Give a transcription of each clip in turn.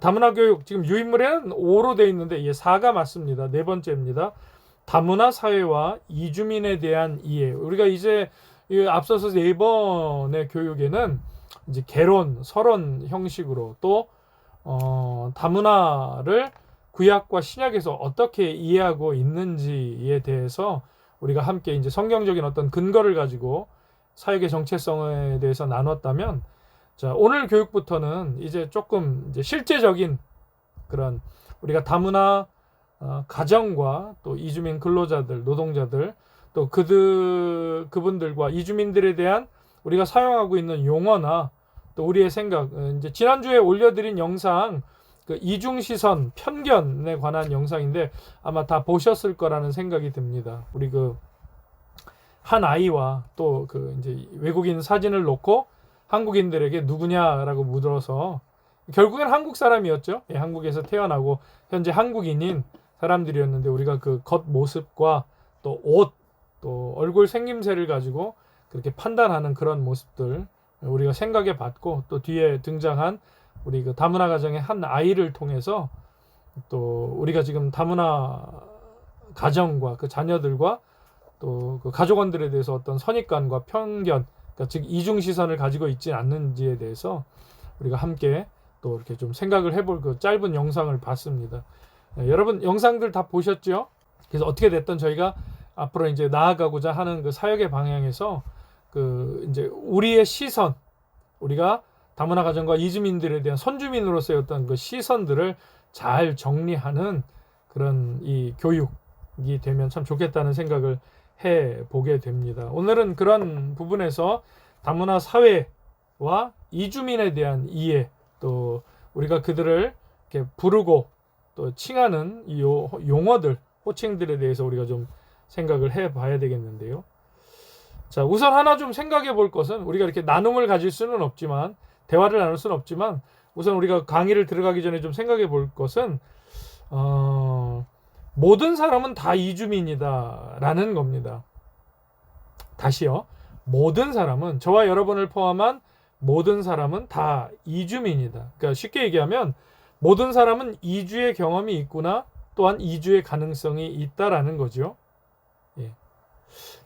다문화 교육 지금 유인물에는 5로 되어 있는데 4가 맞습니다. 네 번째입니다. 다문화 사회와 이주민에 대한 이해. 우리가 이제 앞서서 4번의 교육에는 이제 개론, 서론 형식으로 또 다문화를 구약과 신약에서 어떻게 이해하고 있는지에 대해서 우리가 함께 이제 성경적인 어떤 근거를 가지고 사역의 정체성에 대해서 나눴다면, 자, 오늘 교육부터는 이제 조금 이제 실제적인 그런 우리가 다문화 가정과 또 이주민 근로자들, 노동자들, 또 그분들과 이주민들에 대한 우리가 사용하고 있는 용어나 또 우리의 생각, 이제 지난주에 올려드린 영상, 그 이중시선, 편견에 관한 영상인데 아마 다 보셨을 거라는 생각이 듭니다. 우리 그 한 아이와 또 그 이제 외국인 사진을 놓고 한국인들에게 누구냐라고 물어서 결국엔 한국 사람이었죠. 예, 한국에서 태어나고 현재 한국인인 사람들이었는데 우리가 그 겉모습과 또 옷, 또 얼굴 생김새를 가지고 그렇게 판단하는 그런 모습들 우리가 생각해 봤고, 또 뒤에 등장한 우리 그 다문화 가정의 한 아이를 통해서 또 우리가 지금 다문화 가정과 그 자녀들과 또 그 가족원들에 대해서 어떤 선입관과 편견, 그러니까 즉 이중 시선을 가지고 있지 않는지에 대해서 우리가 함께 또 이렇게 좀 생각을 해볼 그 짧은 영상을 봤습니다. 여러분 영상들 다 보셨죠? 그래서 어떻게 됐든 저희가 앞으로 이제 나아가고자 하는 그 사역의 방향에서 그 이제 우리의 시선, 우리가 다문화 가정과 이주민들에 대한 선주민으로서의 어떤 그 시선들을 잘 정리하는 그런 이 교육이 되면 참 좋겠다는 생각을 해 보게 됩니다. 오늘은 그런 부분에서 다문화 사회와 이주민에 대한 이해, 또 우리가 그들을 이렇게 부르고 또 칭하는 이 용어들, 호칭들에 대해서 우리가 좀 생각을 해 봐야 되겠는데요. 자, 우선 하나 좀 생각해 볼 것은, 우리가 이렇게 나눔을 가질 수는 없지만, 대화를 나눌 수는 없지만, 우선 우리가 강의를 들어가기 전에 좀 생각해 볼 것은 모든 사람은 다 이주민이다 라는 겁니다. 다시요. 모든 사람은, 저와 여러분을 포함한 모든 사람은 다 이주민이다. 그러니까 쉽게 얘기하면 모든 사람은 이주의 경험이 있구나, 또한 이주의 가능성이 있다라는 거죠. 예.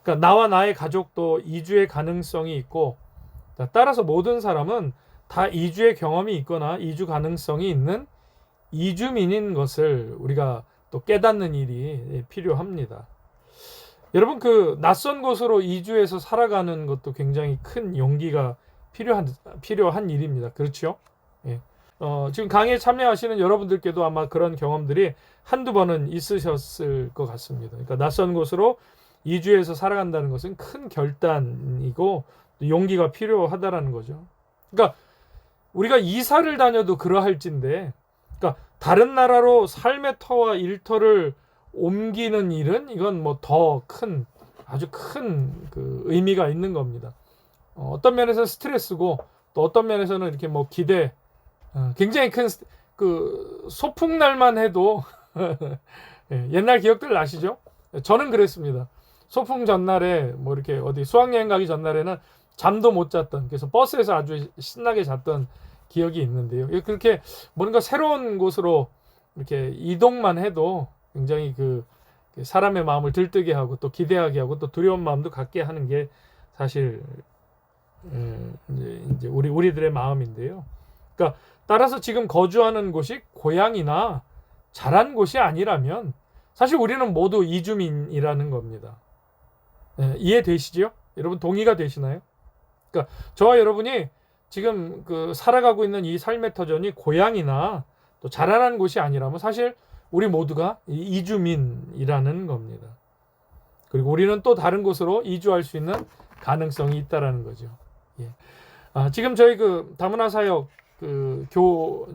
그러니까 나와 나의 가족도 이주의 가능성이 있고, 따라서 모든 사람은 다 이주의 경험이 있거나 이주 가능성이 있는 이주민인 것을 우리가 또 깨닫는 일이 필요합니다. 여러분, 그 낯선 곳으로 이주해서 살아가는 것도 굉장히 큰 용기가 필요한 일입니다. 그렇죠? 예. 지금 강의에 참여하시는 여러분들께도 아마 그런 경험들이 한두 번은 있으셨을 것 같습니다. 그러니까 낯선 곳으로 이주해서 살아간다는 것은 큰 결단이고 용기가 필요하다라는 거죠. 그러니까 우리가 이사를 다녀도 그러할진데, 그러니까 다른 나라로 삶의 터와 일터를 옮기는 일은 이건 뭐 더 큰, 아주 큰 그 의미가 있는 겁니다. 어떤 면에서는 스트레스고, 또 어떤 면에서는 이렇게 뭐 기대, 굉장히 큰 그 소풍날만 해도 예, 옛날 기억들 나시죠? 저는 그랬습니다. 소풍 전날에 뭐 이렇게 어디 수학여행 가기 전날에는 잠도 못 잤던, 그래서 버스에서 아주 신나게 잤던 기억이 있는데요. 그렇게 뭔가 새로운 곳으로 이렇게 이동만 해도 굉장히 그 사람의 마음을 들뜨게 하고 또 기대하게 하고 또 두려운 마음도 갖게 하는 게 사실 이제 우리들의 마음인데요. 그러니까 따라서 지금 거주하는 곳이 고향이나 자란 곳이 아니라면 사실 우리는 모두 이주민이라는 겁니다. 이해되시죠? 여러분 동의가 되시나요? 그러니까 저와 여러분이 지금 그 살아가고 있는 이 삶의 터전이 고향이나 또 자라난 곳이 아니라면 사실 우리 모두가 이주민이라는 겁니다. 그리고 우리는 또 다른 곳으로 이주할 수 있는 가능성이 있다라는 거죠. 예. 지금 저희 그 다문화 사역 그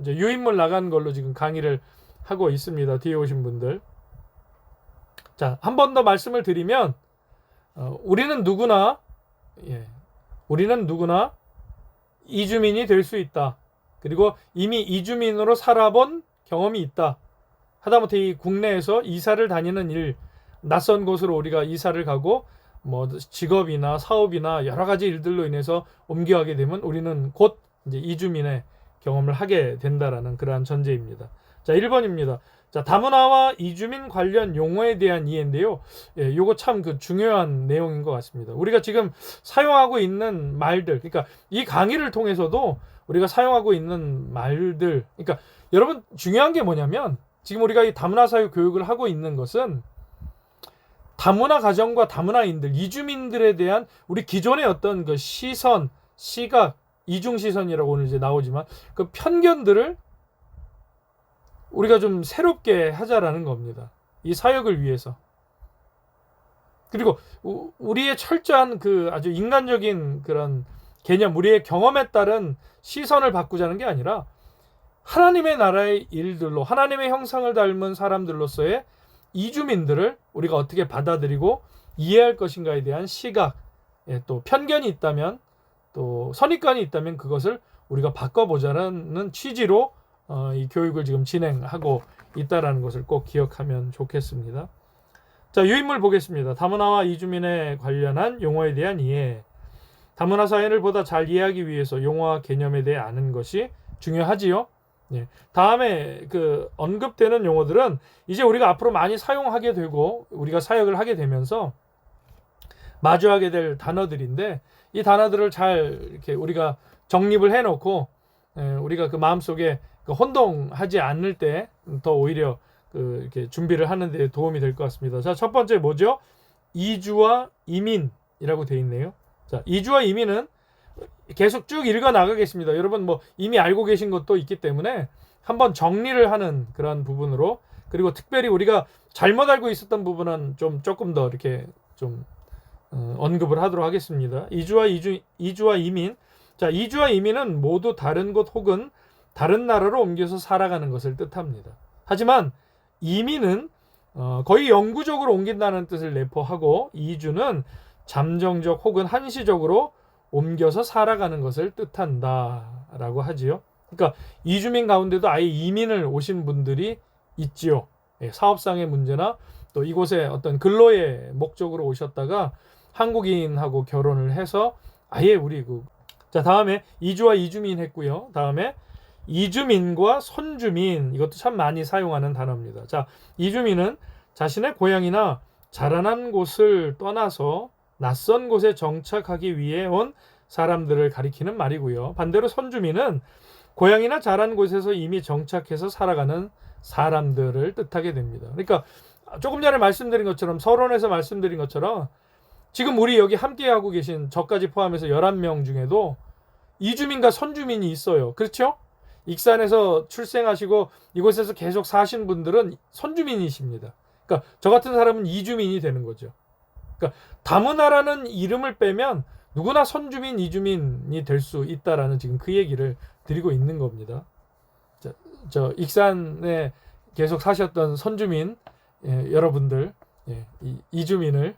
이제 유인물 나간 걸로 지금 강의를 하고 있습니다. 뒤에 오신 분들. 자, 한 번 더 말씀을 드리면 우리는 누구나 이주민이 될 수 있다. 그리고 이미 이주민으로 살아본 경험이 있다. 하다못해 이 국내에서 이사를 다니는 일, 낯선 곳으로 우리가 이사를 가고 뭐 직업이나 사업이나 여러 가지 일들로 인해서 옮겨가게 되면 우리는 곧 이제 이주민의 경험을 하게 된다라는 그러한 전제입니다. 자, 1번입니다. 자, 다문화와 이주민 관련 용어에 대한 이해인데요. 예, 요거 참 그 중요한 내용인 것 같습니다. 우리가 지금 사용하고 있는 말들, 그러니까 이 강의를 통해서도 우리가 사용하고 있는 말들, 그러니까 여러분 중요한 게 뭐냐면 지금 우리가 이 다문화 사회 교육을 하고 있는 것은 다문화 가정과 다문화인들, 이주민들에 대한 우리 기존의 어떤 그 시선, 시각, 이중 시선이라고 오늘 이제 나오지만 그 편견들을 우리가 좀 새롭게 하자라는 겁니다. 이 사역을 위해서. 그리고 우리의 철저한 그 아주 인간적인 그런 개념, 우리의 경험에 따른 시선을 바꾸자는 게 아니라 하나님의 나라의 일들로, 하나님의 형상을 닮은 사람들로서의 이주민들을 우리가 어떻게 받아들이고 이해할 것인가에 대한 시각, 또 편견이 있다면, 또 선입관이 있다면 그것을 우리가 바꿔보자는 취지로 이 교육을 지금 진행하고 있다는 것을 꼭 기억하면 좋겠습니다. 자, 유인물 보겠습니다. 다문화와 이주민에 관련한 용어에 대한 이해. 다문화 사회를 보다 잘 이해하기 위해서 용어와 개념에 대해 아는 것이 중요하지요. 예. 다음에 그 언급되는 용어들은 이제 우리가 앞으로 많이 사용하게 되고 우리가 사역을 하게 되면서 마주하게 될 단어들인데 이 단어들을 잘 이렇게 우리가 정립을 해놓고 우리가 그 마음속에 그 혼동하지 않을 때 더 오히려 그 이렇게 준비를 하는 데 도움이 될 것 같습니다. 자, 첫 번째 뭐죠? 이주와 이민이라고 되어 있네요. 자, 이주와 이민은 계속 쭉 읽어 나가겠습니다. 여러분 뭐 이미 알고 계신 것도 있기 때문에 한번 정리를 하는 그런 부분으로, 그리고 특별히 우리가 잘못 알고 있었던 부분은 조금 더 이렇게 좀 언급을 하도록 하겠습니다. 이주와 이민. 자, 이주와 이민은 모두 다른 곳 혹은 다른 나라로 옮겨서 살아가는 것을 뜻합니다. 하지만 이민은 거의 영구적으로 옮긴다는 뜻을 내포하고, 이주는 잠정적 혹은 한시적으로 옮겨서 살아가는 것을 뜻한다라고 하지요. 그러니까 이주민 가운데도 아예 이민을 오신 분들이 있지요. 사업상의 문제나 또 이곳에 어떤 근로의 목적으로 오셨다가 한국인하고 결혼을 해서 아예 자, 다음에 이주와 이주민 했고요. 다음에 이주민과 손주민, 이것도 참 많이 사용하는 단어입니다. 자, 이주민은 자신의 고향이나 자라난 곳을 떠나서 낯선 곳에 정착하기 위해 온 사람들을 가리키는 말이고요. 반대로 손주민은 고향이나 자란 곳에서 이미 정착해서 살아가는 사람들을 뜻하게 됩니다. 그러니까 조금 전에 말씀드린 것처럼, 서론에서 말씀드린 것처럼 지금 우리 여기 함께하고 계신 저까지 포함해서 11명 중에도 이주민과 손주민이 있어요. 그렇죠? 익산에서 출생하시고 이곳에서 계속 사신 분들은 손주민이십니다. 그러니까 저 같은 사람은 이주민이 되는 거죠. 그러니까 다문화라는 이름을 빼면 누구나 손주민, 이주민이 될 수 있다라는 지금 그 얘기를 드리고 있는 겁니다. 저 익산에 계속 사셨던 손주민 여러분들, 이주민을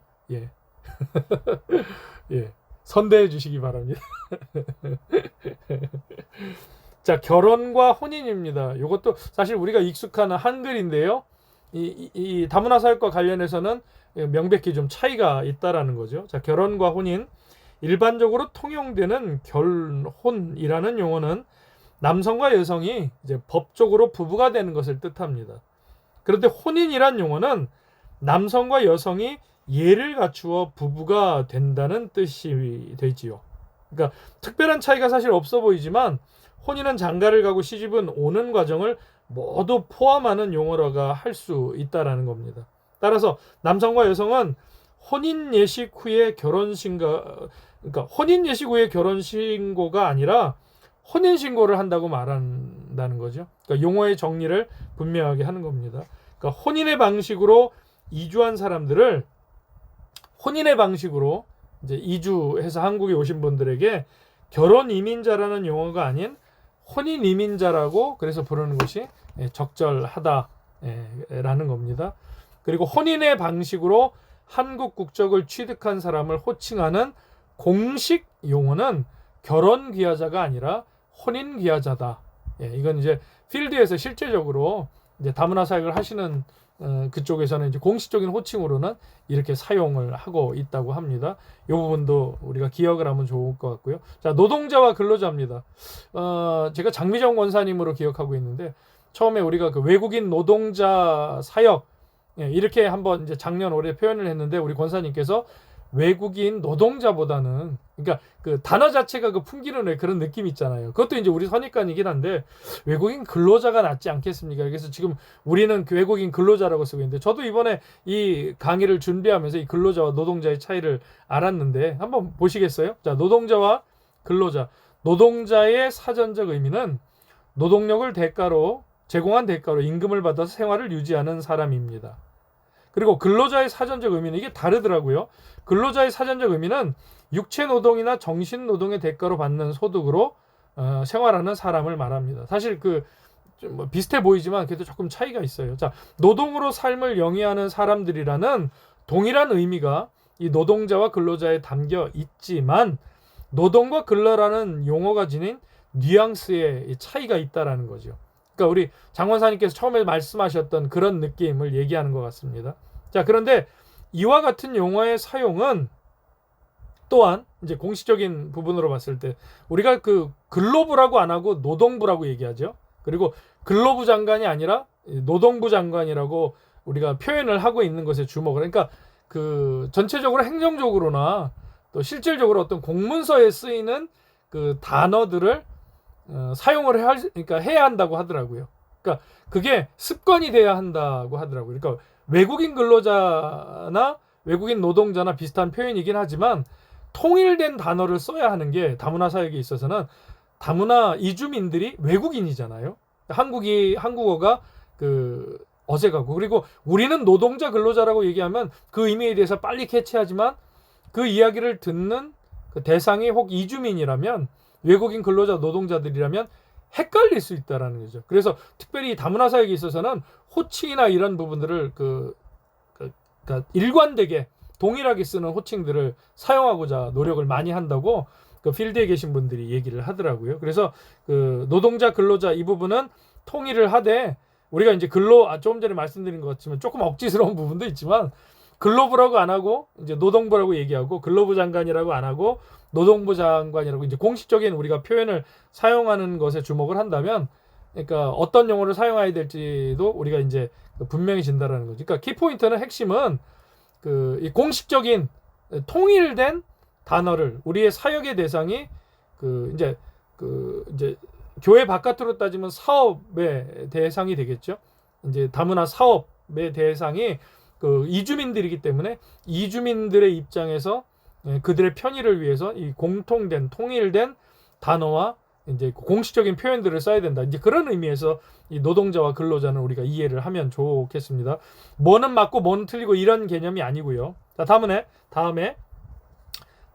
선대해 주시기 바랍니다. 자, 결혼과 혼인입니다. 이것도 사실 우리가 익숙한 한글인데요. 이 다문화 사역과 관련해서는 명백히 좀 차이가 있다라는 거죠. 자, 결혼과 혼인. 일반적으로 통용되는 결혼이라는 용어는 남성과 여성이 이제 법적으로 부부가 되는 것을 뜻합니다. 그런데 혼인이란 용어는 남성과 여성이 예를 갖추어 부부가 된다는 뜻이 되지요. 그러니까 특별한 차이가 사실 없어 보이지만 혼인은 장가를 가고 시집은 오는 과정을 모두 포함하는 용어라고 할 수 있다라는 겁니다. 따라서 남성과 여성은 혼인 예식 후에 혼인 예식 후에 결혼 신고가 아니라 혼인 신고를 한다고 말한다는 거죠. 그러니까 용어의 정리를 분명하게 하는 겁니다. 그러니까 혼인의 방식으로 이주한 사람들을 혼인의 방식으로 이제 이주해서 한국에 오신 분들에게 결혼 이민자라는 용어가 아닌 혼인 이민자라고 그래서 부르는 것이 적절하다라는 겁니다. 그리고 혼인의 방식으로 한국 국적을 취득한 사람을 호칭하는 공식 용어는 결혼 귀화자가 아니라 혼인 귀화자다. 이건 이제 필드에서 실제적으로 이제 다문화 사역을 하시는 그쪽에서는 이제 공식적인 호칭으로는 이렇게 사용을 하고 있다고 합니다. 이 부분도 우리가 기억을 하면 좋을 것 같고요. 자, 노동자와 근로자입니다. 제가 장미정 권사님으로 기억하고 있는데 처음에 우리가 그 외국인 노동자 사역 이렇게 한번 이제 작년 올해 표현을 했는데 우리 권사님께서 외국인 노동자보다는 그러니까 그 단어 자체가 그 풍기는 왜 그런 느낌 있잖아요. 그것도 이제 우리 선입관이긴 한데 외국인 근로자가 낫지 않겠습니까? 그래서 지금 우리는 그 외국인 근로자라고 쓰고 있는데 저도 이번에 이 강의를 준비하면서 이 근로자와 노동자의 차이를 알았는데 한번 보시겠어요? 자, 노동자와 근로자. 노동자의 사전적 의미는 노동력을 제공한 대가로 임금을 받아서 생활을 유지하는 사람입니다. 그리고 근로자의 사전적 의미는 이게 다르더라고요. 근로자의 사전적 의미는 육체 노동이나 정신 노동의 대가로 받는 소득으로 생활하는 사람을 말합니다. 사실 뭐 비슷해 보이지만 그래도 조금 차이가 있어요. 자, 노동으로 삶을 영위하는 사람들이라는 동일한 의미가 이 노동자와 근로자에 담겨 있지만 노동과 근로라는 용어가 지닌 뉘앙스의 차이가 있다라는 거죠. 그러니까 우리 장 권사님께서 처음에 말씀하셨던 그런 느낌을 얘기하는 것 같습니다. 자, 그런데 이와 같은 용어의 사용은 또한 이제 공식적인 부분으로 봤을 때 우리가 그 근로부라고 안 하고 노동부라고 얘기하죠. 그리고 근로부 장관이 아니라 노동부 장관이라고 우리가 표현을 하고 있는 것에 주목을. 그러니까 그 전체적으로 행정적으로나 또 실질적으로 어떤 공문서에 쓰이는 그 단어들을 사용을 그러니까 해야 한다고 하더라고요. 그러니까 그게 습관이 돼야 한다고 하더라고요. 그러니까 외국인 근로자나 외국인 노동자나 비슷한 표현이긴 하지만 통일된 단어를 써야 하는 게 다문화 사역에 있어서는 다문화 이주민들이 외국인이잖아요. 한국어가 그 어색하고 그리고 우리는 노동자 근로자라고 얘기하면 그 의미에 대해서 빨리 캐치하지만 그 이야기를 듣는 그 대상이 혹 이주민이라면 외국인 근로자 노동자들이라면 헷갈릴 수 있다라는 거죠. 그래서 특별히 다문화 사역에 있어서는 호칭이나 이런 부분들을 그러니까 일관되게 동일하게 쓰는 호칭들을 사용하고자 노력을 많이 한다고 그 필드에 계신 분들이 얘기를 하더라고요. 그래서 그 노동자 근로자 이 부분은 통일을 하되 우리가 이제 조금 전에 말씀드린 것 같지만 조금 억지스러운 부분도 있지만 근로부라고 안 하고 이제 노동부라고 얘기하고 근로부 장관이라고 안 하고 노동부 장관이라고 이제 공식적인 우리가 표현을 사용하는 것에 주목을 한다면 그러니까 어떤 용어를 사용해야 될지도 우리가 이제 분명히 진다라는 거죠. 그러니까 키포인트는 핵심은 이 공식적인 통일된 단어를 우리의 사역의 대상이 이제 교회 바깥으로 따지면 사업의 대상이 되겠죠. 이제 다문화 사업의 대상이 이주민들이기 때문에 이주민들의 입장에서 그들의 편의를 위해서 이 공통된 통일된 단어와 이제 공식적인 표현들을 써야 된다. 이제 그런 의미에서 이 노동자와 근로자는 우리가 이해를 하면 좋겠습니다. 뭐는 맞고 뭐는 틀리고 이런 개념이 아니고요. 자, 다음에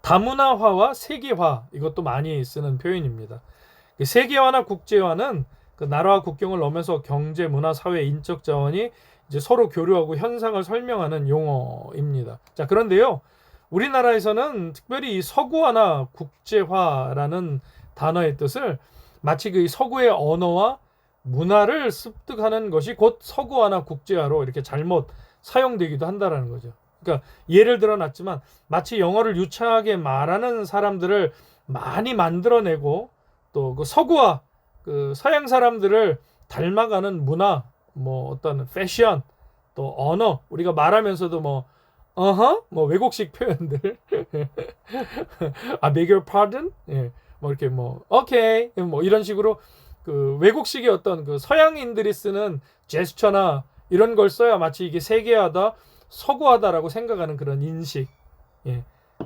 다문화화와 세계화 이것도 많이 쓰는 표현입니다. 세계화나 국제화는 그 나라와 국경을 넘어서 경제, 문화, 사회, 인적 자원이 이제 서로 교류하고 현상을 설명하는 용어입니다. 자, 그런데요. 우리나라에서는 특별히 이 서구화나 국제화라는 단어의 뜻을 마치 그 서구의 언어와 문화를 습득하는 것이 곧 서구화나 국제화로 이렇게 잘못 사용되기도 한다라는 거죠. 그러니까 예를 들어 놨지만 마치 영어를 유창하게 말하는 사람들을 많이 만들어내고 또 그 서구화 그 서양 사람들을 닮아가는 문화 뭐 어떤 패션 또 언어 우리가 말하면서도 뭐 외국식 표현들 beg your pardon 뭐 이렇게 오케이 뭐 이런 식으로 그 외국식의 어떤 그 서양인들이 쓰는 제스처나 이런 걸 써야 마치 이게 세계화다 서구화다라고 생각하는 그런 인식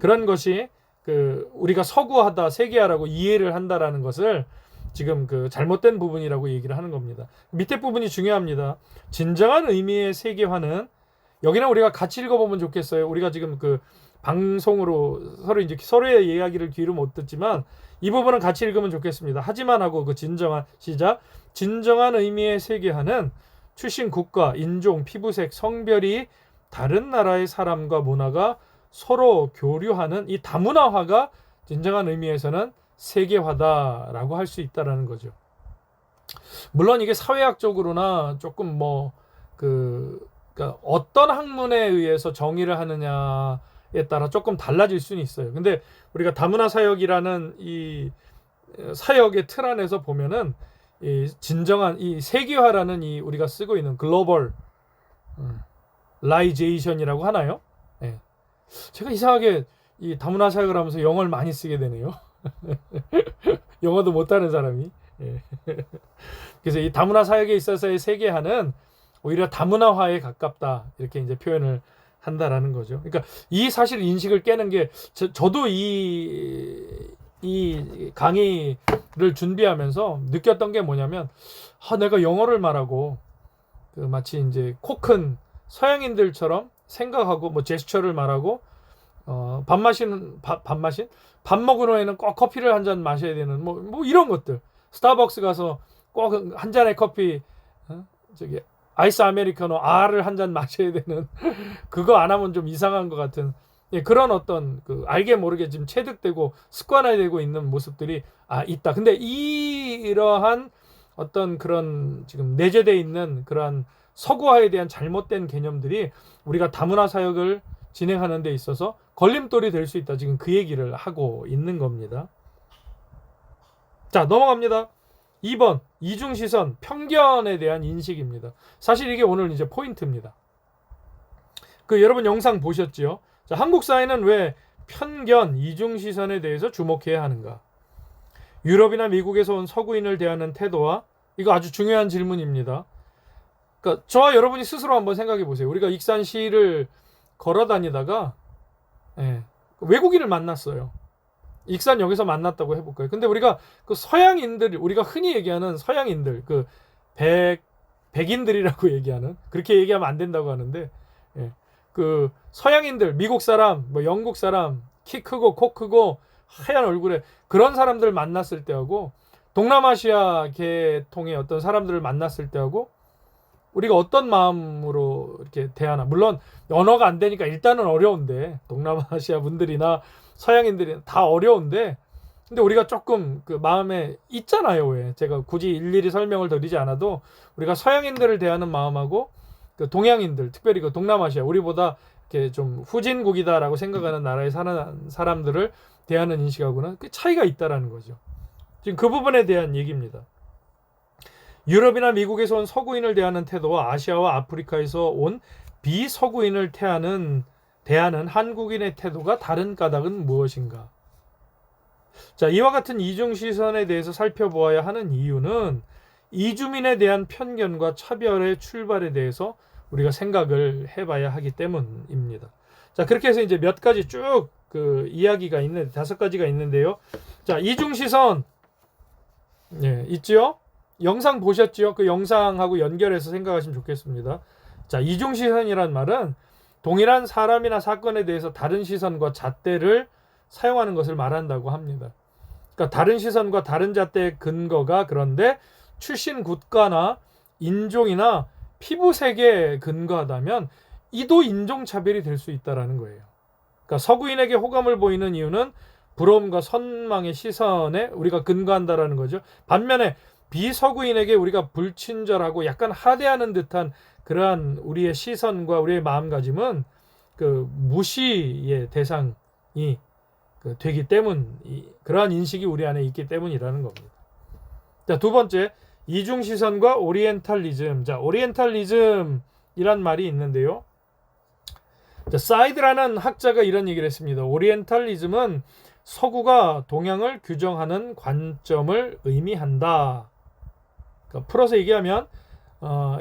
그런 것이 우리가 서구화다 세계화라고 이해를 한다라는 것을 지금 잘못된 부분이라고 얘기를 하는 겁니다. 밑에 부분이 중요합니다. 진정한 의미의 세계화는 여기는 우리가 같이 읽어보면 좋겠어요. 우리가 지금 방송으로 서로의 이야기를 귀로 못 듣지만 이 부분은 같이 읽으면 좋겠습니다. 하지만 하고 진정한 의미의 세계화는 출신 국가, 인종, 피부색, 성별이 다른 나라의 사람과 문화가 서로 교류하는 이 다문화화가 진정한 의미에서는 세계화다라고 할 수 있다라는 거죠. 물론 이게 사회학적으로나 조금 그러니까 어떤 학문에 의해서 정의를 하느냐에 따라 조금 달라질 수는 있어요. 근데 우리가 다문화 사역이라는 이 사역의 틀 안에서 보면은 이 진정한 이 세계화라는 이 우리가 쓰고 있는 글로벌 라이제이션이라고 하나요? 예. 제가 이상하게 이 다문화 사역을 하면서 영어를 많이 쓰게 되네요. 영어도 못하는 사람이. 예. 그래서 이 다문화 사역에 있어서의 세계화는 오히려 다문화화에 가깝다 이렇게 이제 표현을 한다라는 거죠. 그러니까 이 사실 인식을 깨는 게 저도 이 강의를 준비하면서 느꼈던 게 뭐냐면 내가 영어를 말하고 그 마치 이제 코 큰 서양인들처럼 생각하고 뭐 제스처를 말하고 밥 먹은 후에는 꼭 커피를 한 잔 마셔야 되는 뭐 이런 것들. 스타벅스 가서 꼭 한 잔의 커피 저기 아이스 아메리카노 R을 한 잔 마셔야 되는 그거 안 하면 좀 이상한 것 같은 그런 어떤 그 알게 모르게 지금 체득되고 습관화되고 있는 모습들이 있다. 근데 이러한 어떤 그런 지금 내재되어 있는 그러한 서구화에 대한 잘못된 개념들이 우리가 다문화 사역을 진행하는 데 있어서 걸림돌이 될 수 있다. 지금 그 얘기를 하고 있는 겁니다. 자, 넘어갑니다. 2번 이중시선, 편견에 대한 인식입니다. 사실 이게 오늘 이제 포인트입니다. 여러분 영상 보셨죠? 자, 한국 사회는 왜 편견, 이중시선에 대해서 주목해야 하는가? 유럽이나 미국에서 온 서구인을 대하는 태도와 이거 아주 중요한 질문입니다. 그러니까 저와 여러분이 스스로 한번 생각해 보세요. 우리가 익산시를 걸어 다니다가 외국인을 만났어요. 익산역에서 만났다고 해볼까요? 근데 우리가 그 서양인들, 우리가 흔히 얘기하는 서양인들, 백인들이라고 얘기하는, 그렇게 얘기하면 안 된다고 하는데, 그 서양인들, 미국 사람, 뭐 영국 사람, 키 크고 코 크고 하얀 얼굴에 그런 사람들 만났을 때하고 동남아시아 계통의 어떤 사람들을 만났을 때하고 우리가 어떤 마음으로 이렇게 대하나. 물론 언어가 안 되니까 일단은 어려운데, 동남아시아 분들이나 서양인들이 다 어려운데, 근데 우리가 조금 그 마음에 있잖아요. 왜 제가 굳이 일일이 설명을 드리지 않아도 우리가 서양인들을 대하는 마음하고 그 동양인들, 특별히 그 동남아시아, 우리보다 이렇게 좀 후진국이다라고 생각하는 나라에 사는 사람들을 대하는 인식하고는 그 차이가 있다라는 거죠. 지금 그 부분에 대한 얘기입니다. 유럽이나 미국에서 온 서구인을 대하는 태도와 아시아와 아프리카에서 온 비서구인을 대하는 한국인의 태도가 다른 까닭은 무엇인가? 자, 이와 같은 이중시선에 대해서 살펴보아야 하는 이유는 이주민에 대한 편견과 차별의 출발에 대해서 우리가 생각을 해봐야 하기 때문입니다. 자, 그렇게 해서 이제 몇 가지 쭉 그 이야기가 있는 5가지가 있는데요. 자, 이중시선 있죠? 영상 보셨죠? 그 영상하고 연결해서 생각하시면 좋겠습니다. 자, 이중시선이란 말은 동일한 사람이나 사건에 대해서 다른 시선과 잣대를 사용하는 것을 말한다고 합니다. 그러니까 다른 시선과 다른 잣대의 근거가 그런데 출신 국가나 인종이나 피부색에 근거하다면 이도 인종차별이 될 수 있다는 거예요. 그러니까 서구인에게 호감을 보이는 이유는 부러움과 선망의 시선에 우리가 근거한다라는 거죠. 반면에 비서구인에게 우리가 불친절하고 약간 하대하는 듯한 그러한 우리의 시선과 우리의 마음가짐은 그 무시의 대상이 되기 때문, 그러한 인식이 우리 안에 있기 때문이라는 겁니다. 자, 두 번째, 이중시선과 오리엔탈리즘. 자, 오리엔탈리즘이란 말이 있는데요. 자, 사이드라는 학자가 이런 얘기를 했습니다. 오리엔탈리즘은 서구가 동양을 규정하는 관점을 의미한다. 그러니까 풀어서 얘기하면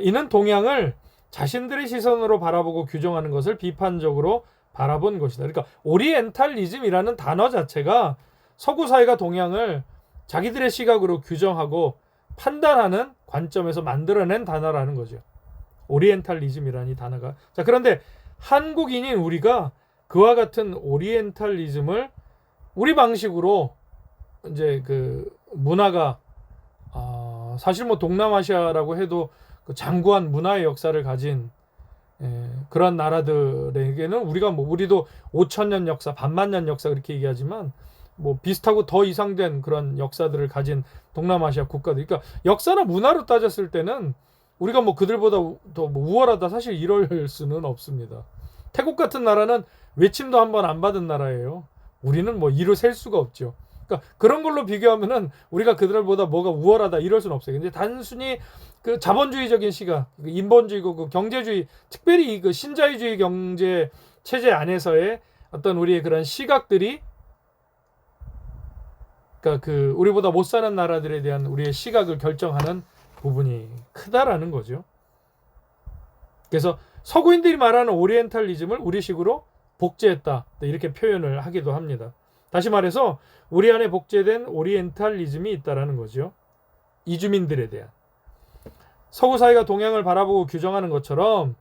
이는 동양을 자신들의 시선으로 바라보고 규정하는 것을 비판적으로 바라본 것이다. 그러니까 오리엔탈리즘이라는 단어 자체가 서구 사회가 동양을 자기들의 시각으로 규정하고 판단하는 관점에서 만들어낸 단어라는 거죠. 오리엔탈리즘이라는 이 단어가. 자, 그런데 한국인인 우리가 그와 같은 오리엔탈리즘을 우리 방식으로 이제 그 문화가 사실 뭐 동남아시아라고 해도 그 장구한 문화의 역사를 가진 그런 나라들에게는 우리가 뭐 우리도 5,000년 역사, 반만년 역사 그렇게 얘기하지만 뭐 비슷하고 더 이상된 그런 역사들을 가진 동남아시아 국가들. 그러니까 역사나 문화로 따졌을 때는 우리가 뭐 그들보다 더 뭐 우월하다 사실 이럴 수는 없습니다. 태국 같은 나라는 외침도 한 번 안 받은 나라예요. 우리는 뭐 이로 셀 수가 없죠. 그러니까 그런 걸로 비교하면은 우리가 그들보다 뭐가 우월하다 이럴 수는 없어요. 근데 단순히 그 자본주의적인 시각, 인본주의고 그 경제주의, 특별히 그 신자유주의 경제 체제 안에서의 어떤 우리의 그런 시각들이, 그러니까 그 우리보다 못 사는 나라들에 대한 우리의 시각을 결정하는 부분이 크다라는 거죠. 그래서 서구인들이 말하는 오리엔탈리즘을 우리식으로 복제했다, 이렇게 표현을 하기도 합니다. 다시 말해서 우리 안에 복제된 오리엔탈리즘이 있다라는 거죠. 이주민들에 대한. 서구 사회가 동양을 바라보고 규정하는 것처럼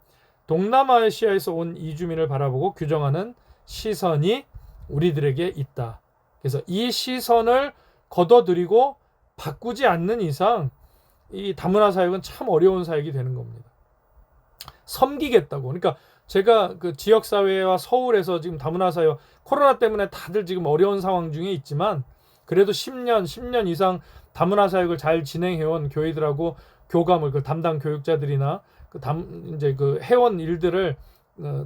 동남아시아에서 온 이주민을 바라보고 규정하는 시선이 우리들에게 있다. 그래서 이 시선을 걷어들이고 바꾸지 않는 이상 이 다문화 사역은 참 어려운 사역이 되는 겁니다. 섬기겠다고. 그러니까 제가 그 지역사회와 서울에서 지금 다문화 사역, 코로나 때문에 다들 지금 어려운 상황 중에 있지만 그래도 10년 이상 다문화 사역을 잘 진행해온 교회들하고 교감을, 그 담당 교육자들이나 이제 그 해온 일들을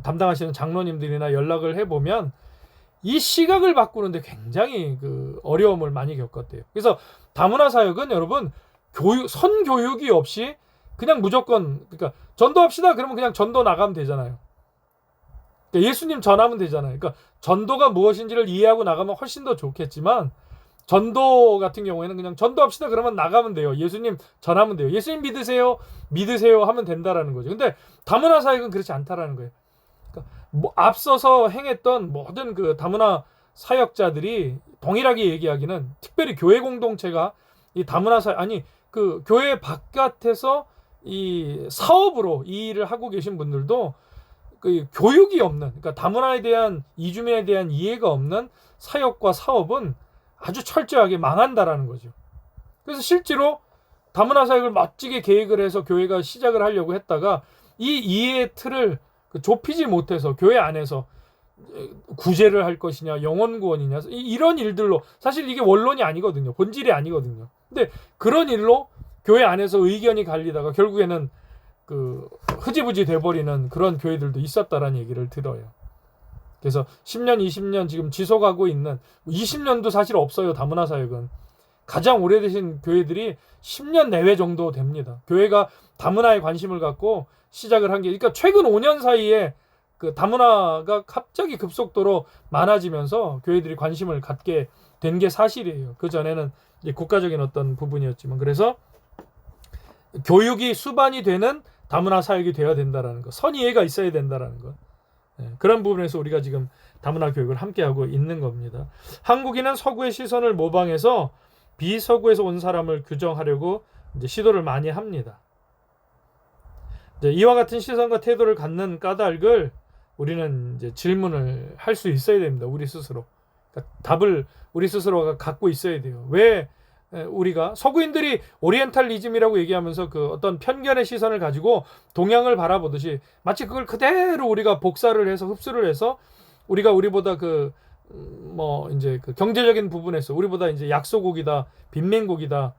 담당하시는 장로님들이나 연락을 해보면 이 시각을 바꾸는데 굉장히 그 어려움을 많이 겪었대요. 그래서 다문화 사역은 여러분 선교육이 없이 그냥 무조건, 그러니까 전도합시다 그러면 그냥 전도 나가면 되잖아요. 그러니까 예수님 전하면 되잖아요. 그러니까 전도가 무엇인지를 이해하고 나가면 훨씬 더 좋겠지만 전도 같은 경우에는 그냥 전도합시다 그러면 나가면 돼요. 예수님 전하면 돼요. 예수님 믿으세요 하면 된다라는 거죠. 근데 다문화 사역은 그렇지 않다라는 거예요. 그러니까 뭐 앞서서 행했던 모든 그 다문화 사역자들이 동일하게 얘기하기는, 특별히 교회 공동체가 이 다문화 사역, 아니 그 교회 바깥에서 이 사업으로 이 일을 하고 계신 분들도 그 교육이 없는, 그러니까 다문화에 대한, 이주민에 대한 이해가 없는 사역과 사업은 아주 철저하게 망한다라는 거죠. 그래서 실제로 다문화 사역을 멋지게 계획을 해서 교회가 시작을 하려고 했다가 이 이해의 틀을 좁히지 못해서 교회 안에서 구제를 할 것이냐, 영혼 구원이냐, 이런 일들로, 사실 이게 원론이 아니거든요. 본질이 아니거든요. 근데 그런 일로 교회 안에서 의견이 갈리다가 결국에는 그 흐지부지 돼버리는 그런 교회들도 있었다라는 얘기를 들어요. 그래서 10년, 20년 지금 지속하고 있는, 20년도 사실 없어요. 다문화 사역은 가장 오래되신 교회들이 10년 내외 정도 됩니다. 교회가 다문화에 관심을 갖고 시작을 한 게, 그러니까 최근 5년 사이에 그 다문화가 갑자기 급속도로 많아지면서 교회들이 관심을 갖게 된 게 사실이에요. 그 전에는 이제 국가적인 어떤 부분이었지만, 그래서 교육이 수반이 되는 다문화 사역이 되어야 된다라는 것, 선이해가 있어야 된다라는 것, 그런 부분에서 우리가 지금 다문화 교육을 함께 하고 있는 겁니다. 한국인은 서구의 시선을 모방해서 비서구에서 온 사람을 규정하려고 이제 시도를 많이 합니다. 이제 이와 같은 시선과 태도를 갖는 까닭을 우리는 이제 질문을 할 수 있어야 됩니다. 우리 스스로. 그러니까 답을 우리 스스로가 갖고 있어야 돼요. 왜 우리가 서구인들이 오리엔탈리즘이라고 얘기하면서 그 어떤 편견의 시선을 가지고 동양을 바라보듯이 마치 그걸 그대로 우리가 복사를 해서 흡수를 해서 우리보다 그 뭐 이제 그 경제적인 부분에서 우리보다 이제 약소국이다, 빈민국이다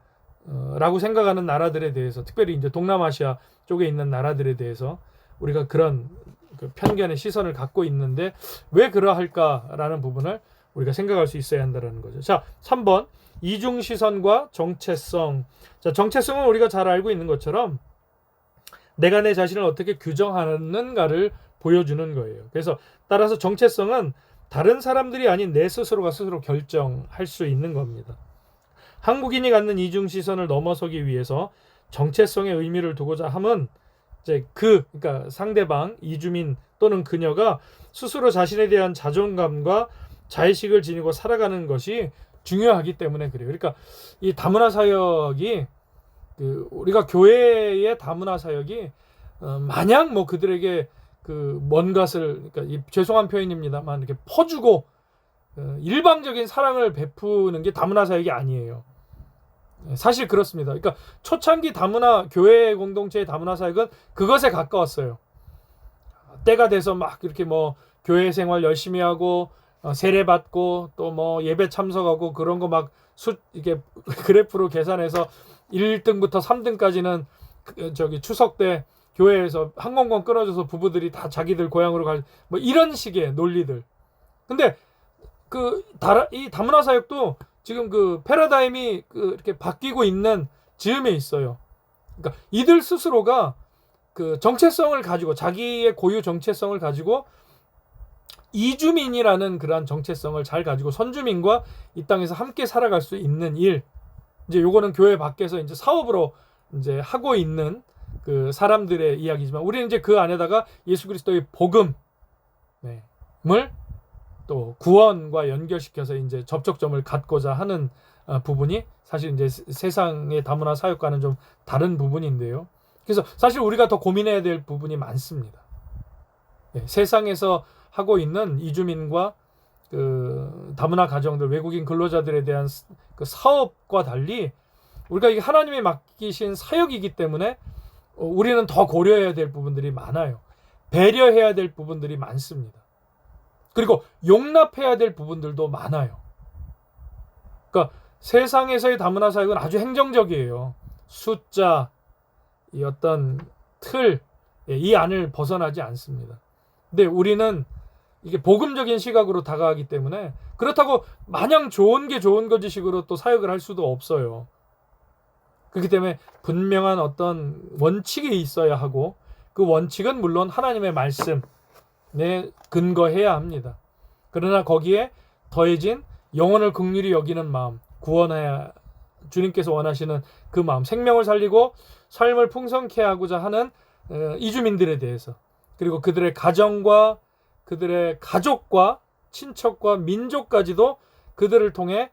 라고 생각하는 나라들에 대해서, 특별히 이제 동남아시아 쪽에 있는 나라들에 대해서 우리가 그런 그 편견의 시선을 갖고 있는데 왜 그러할까라는 부분을 우리가 생각할 수 있어야 한다는 거죠. 자, 3번 이중 시선과 정체성. 자, 정체성은 우리가 잘 알고 있는 것처럼 내가 내 자신을 어떻게 규정하는가를 보여주는 거예요. 그래서 따라서 정체성은 다른 사람들이 아닌 내 스스로가 스스로 결정할 수 있는 겁니다. 한국인이 갖는 이중 시선을 넘어서기 위해서 정체성의 의미를 두고자 함은 이제 그러니까 상대방, 이주민 또는 그녀가 스스로 자신에 대한 자존감과 자의식을 지니고 살아가는 것이 중요하기 때문에 그래요. 그러니까 이 다문화 사역이 우리가 교회의 다문화 사역이 마냥 뭐 그들에게 그 뭔 것을, 그러니까 죄송한 표현입니다만 이렇게 퍼주고 일방적인 사랑을 베푸는 게 다문화 사역이 아니에요. 사실 그렇습니다. 그러니까 초창기 다문화 교회 공동체의 다문화 사역은 그것에 가까웠어요. 때가 돼서 막 이렇게 뭐 교회 생활 열심히 하고 세례 받고 또 뭐 예배 참석하고 그런 거 막 이렇게 그래프로 계산해서 1등부터 3등까지는 추석 때 교회에서 항공권 끊어져서 부부들이 다 자기들 고향으로 갈 뭐 이런 식의 논리들. 근데 이 다문화 사역도 지금 그 패러다임이 이렇게 바뀌고 있는 즈음에 있어요. 그러니까 이들 스스로가 그 정체성을 가지고, 자기의 고유 정체성을 가지고 이주민이라는 그러한 정체성을 잘 가지고 선주민과 이 땅에서 함께 살아갈 수 있는 일, 이제 요거는 교회 밖에서 이제 사업으로 이제 하고 있는 그 사람들의 이야기지만, 우리는 이제 그 안에다가 예수 그리스도의 복음을 또 구원과 연결시켜서 이제 접촉점을 갖고자 하는 부분이 사실 이제 세상의 다문화 사역과는 좀 다른 부분인데요. 그래서 사실 우리가 더 고민해야 될 부분이 많습니다. 세상에서 하고 있는 이주민과 그 다문화 가정들, 외국인 근로자들에 대한 그 사업과 달리 우리가 이게 하나님이 맡기신 사역이기 때문에 우리는 더 고려해야 될 부분들이 많아요. 배려해야 될 부분들이 많습니다. 그리고 용납해야 될 부분들도 많아요. 그러니까 세상에서의 다문화 사역은 아주 행정적이에요. 숫자, 이 어떤 틀, 이 안을 벗어나지 않습니다. 근데 우리는 이게 복음적인 시각으로 다가가기 때문에, 그렇다고 마냥 좋은 게 좋은 거지식으로 또 사역을 할 수도 없어요. 그렇기 때문에 분명한 어떤 원칙이 있어야 하고, 그 원칙은 물론 하나님의 말씀에 근거해야 합니다. 그러나 거기에 더해진 영혼을 긍휼히 여기는 마음, 구원해야 주님께서 원하시는 그 마음, 생명을 살리고 삶을 풍성케 하고자 하는 이주민들에 대해서, 그리고 그들의 가정과 그들의 가족과 친척과 민족까지도 그들을 통해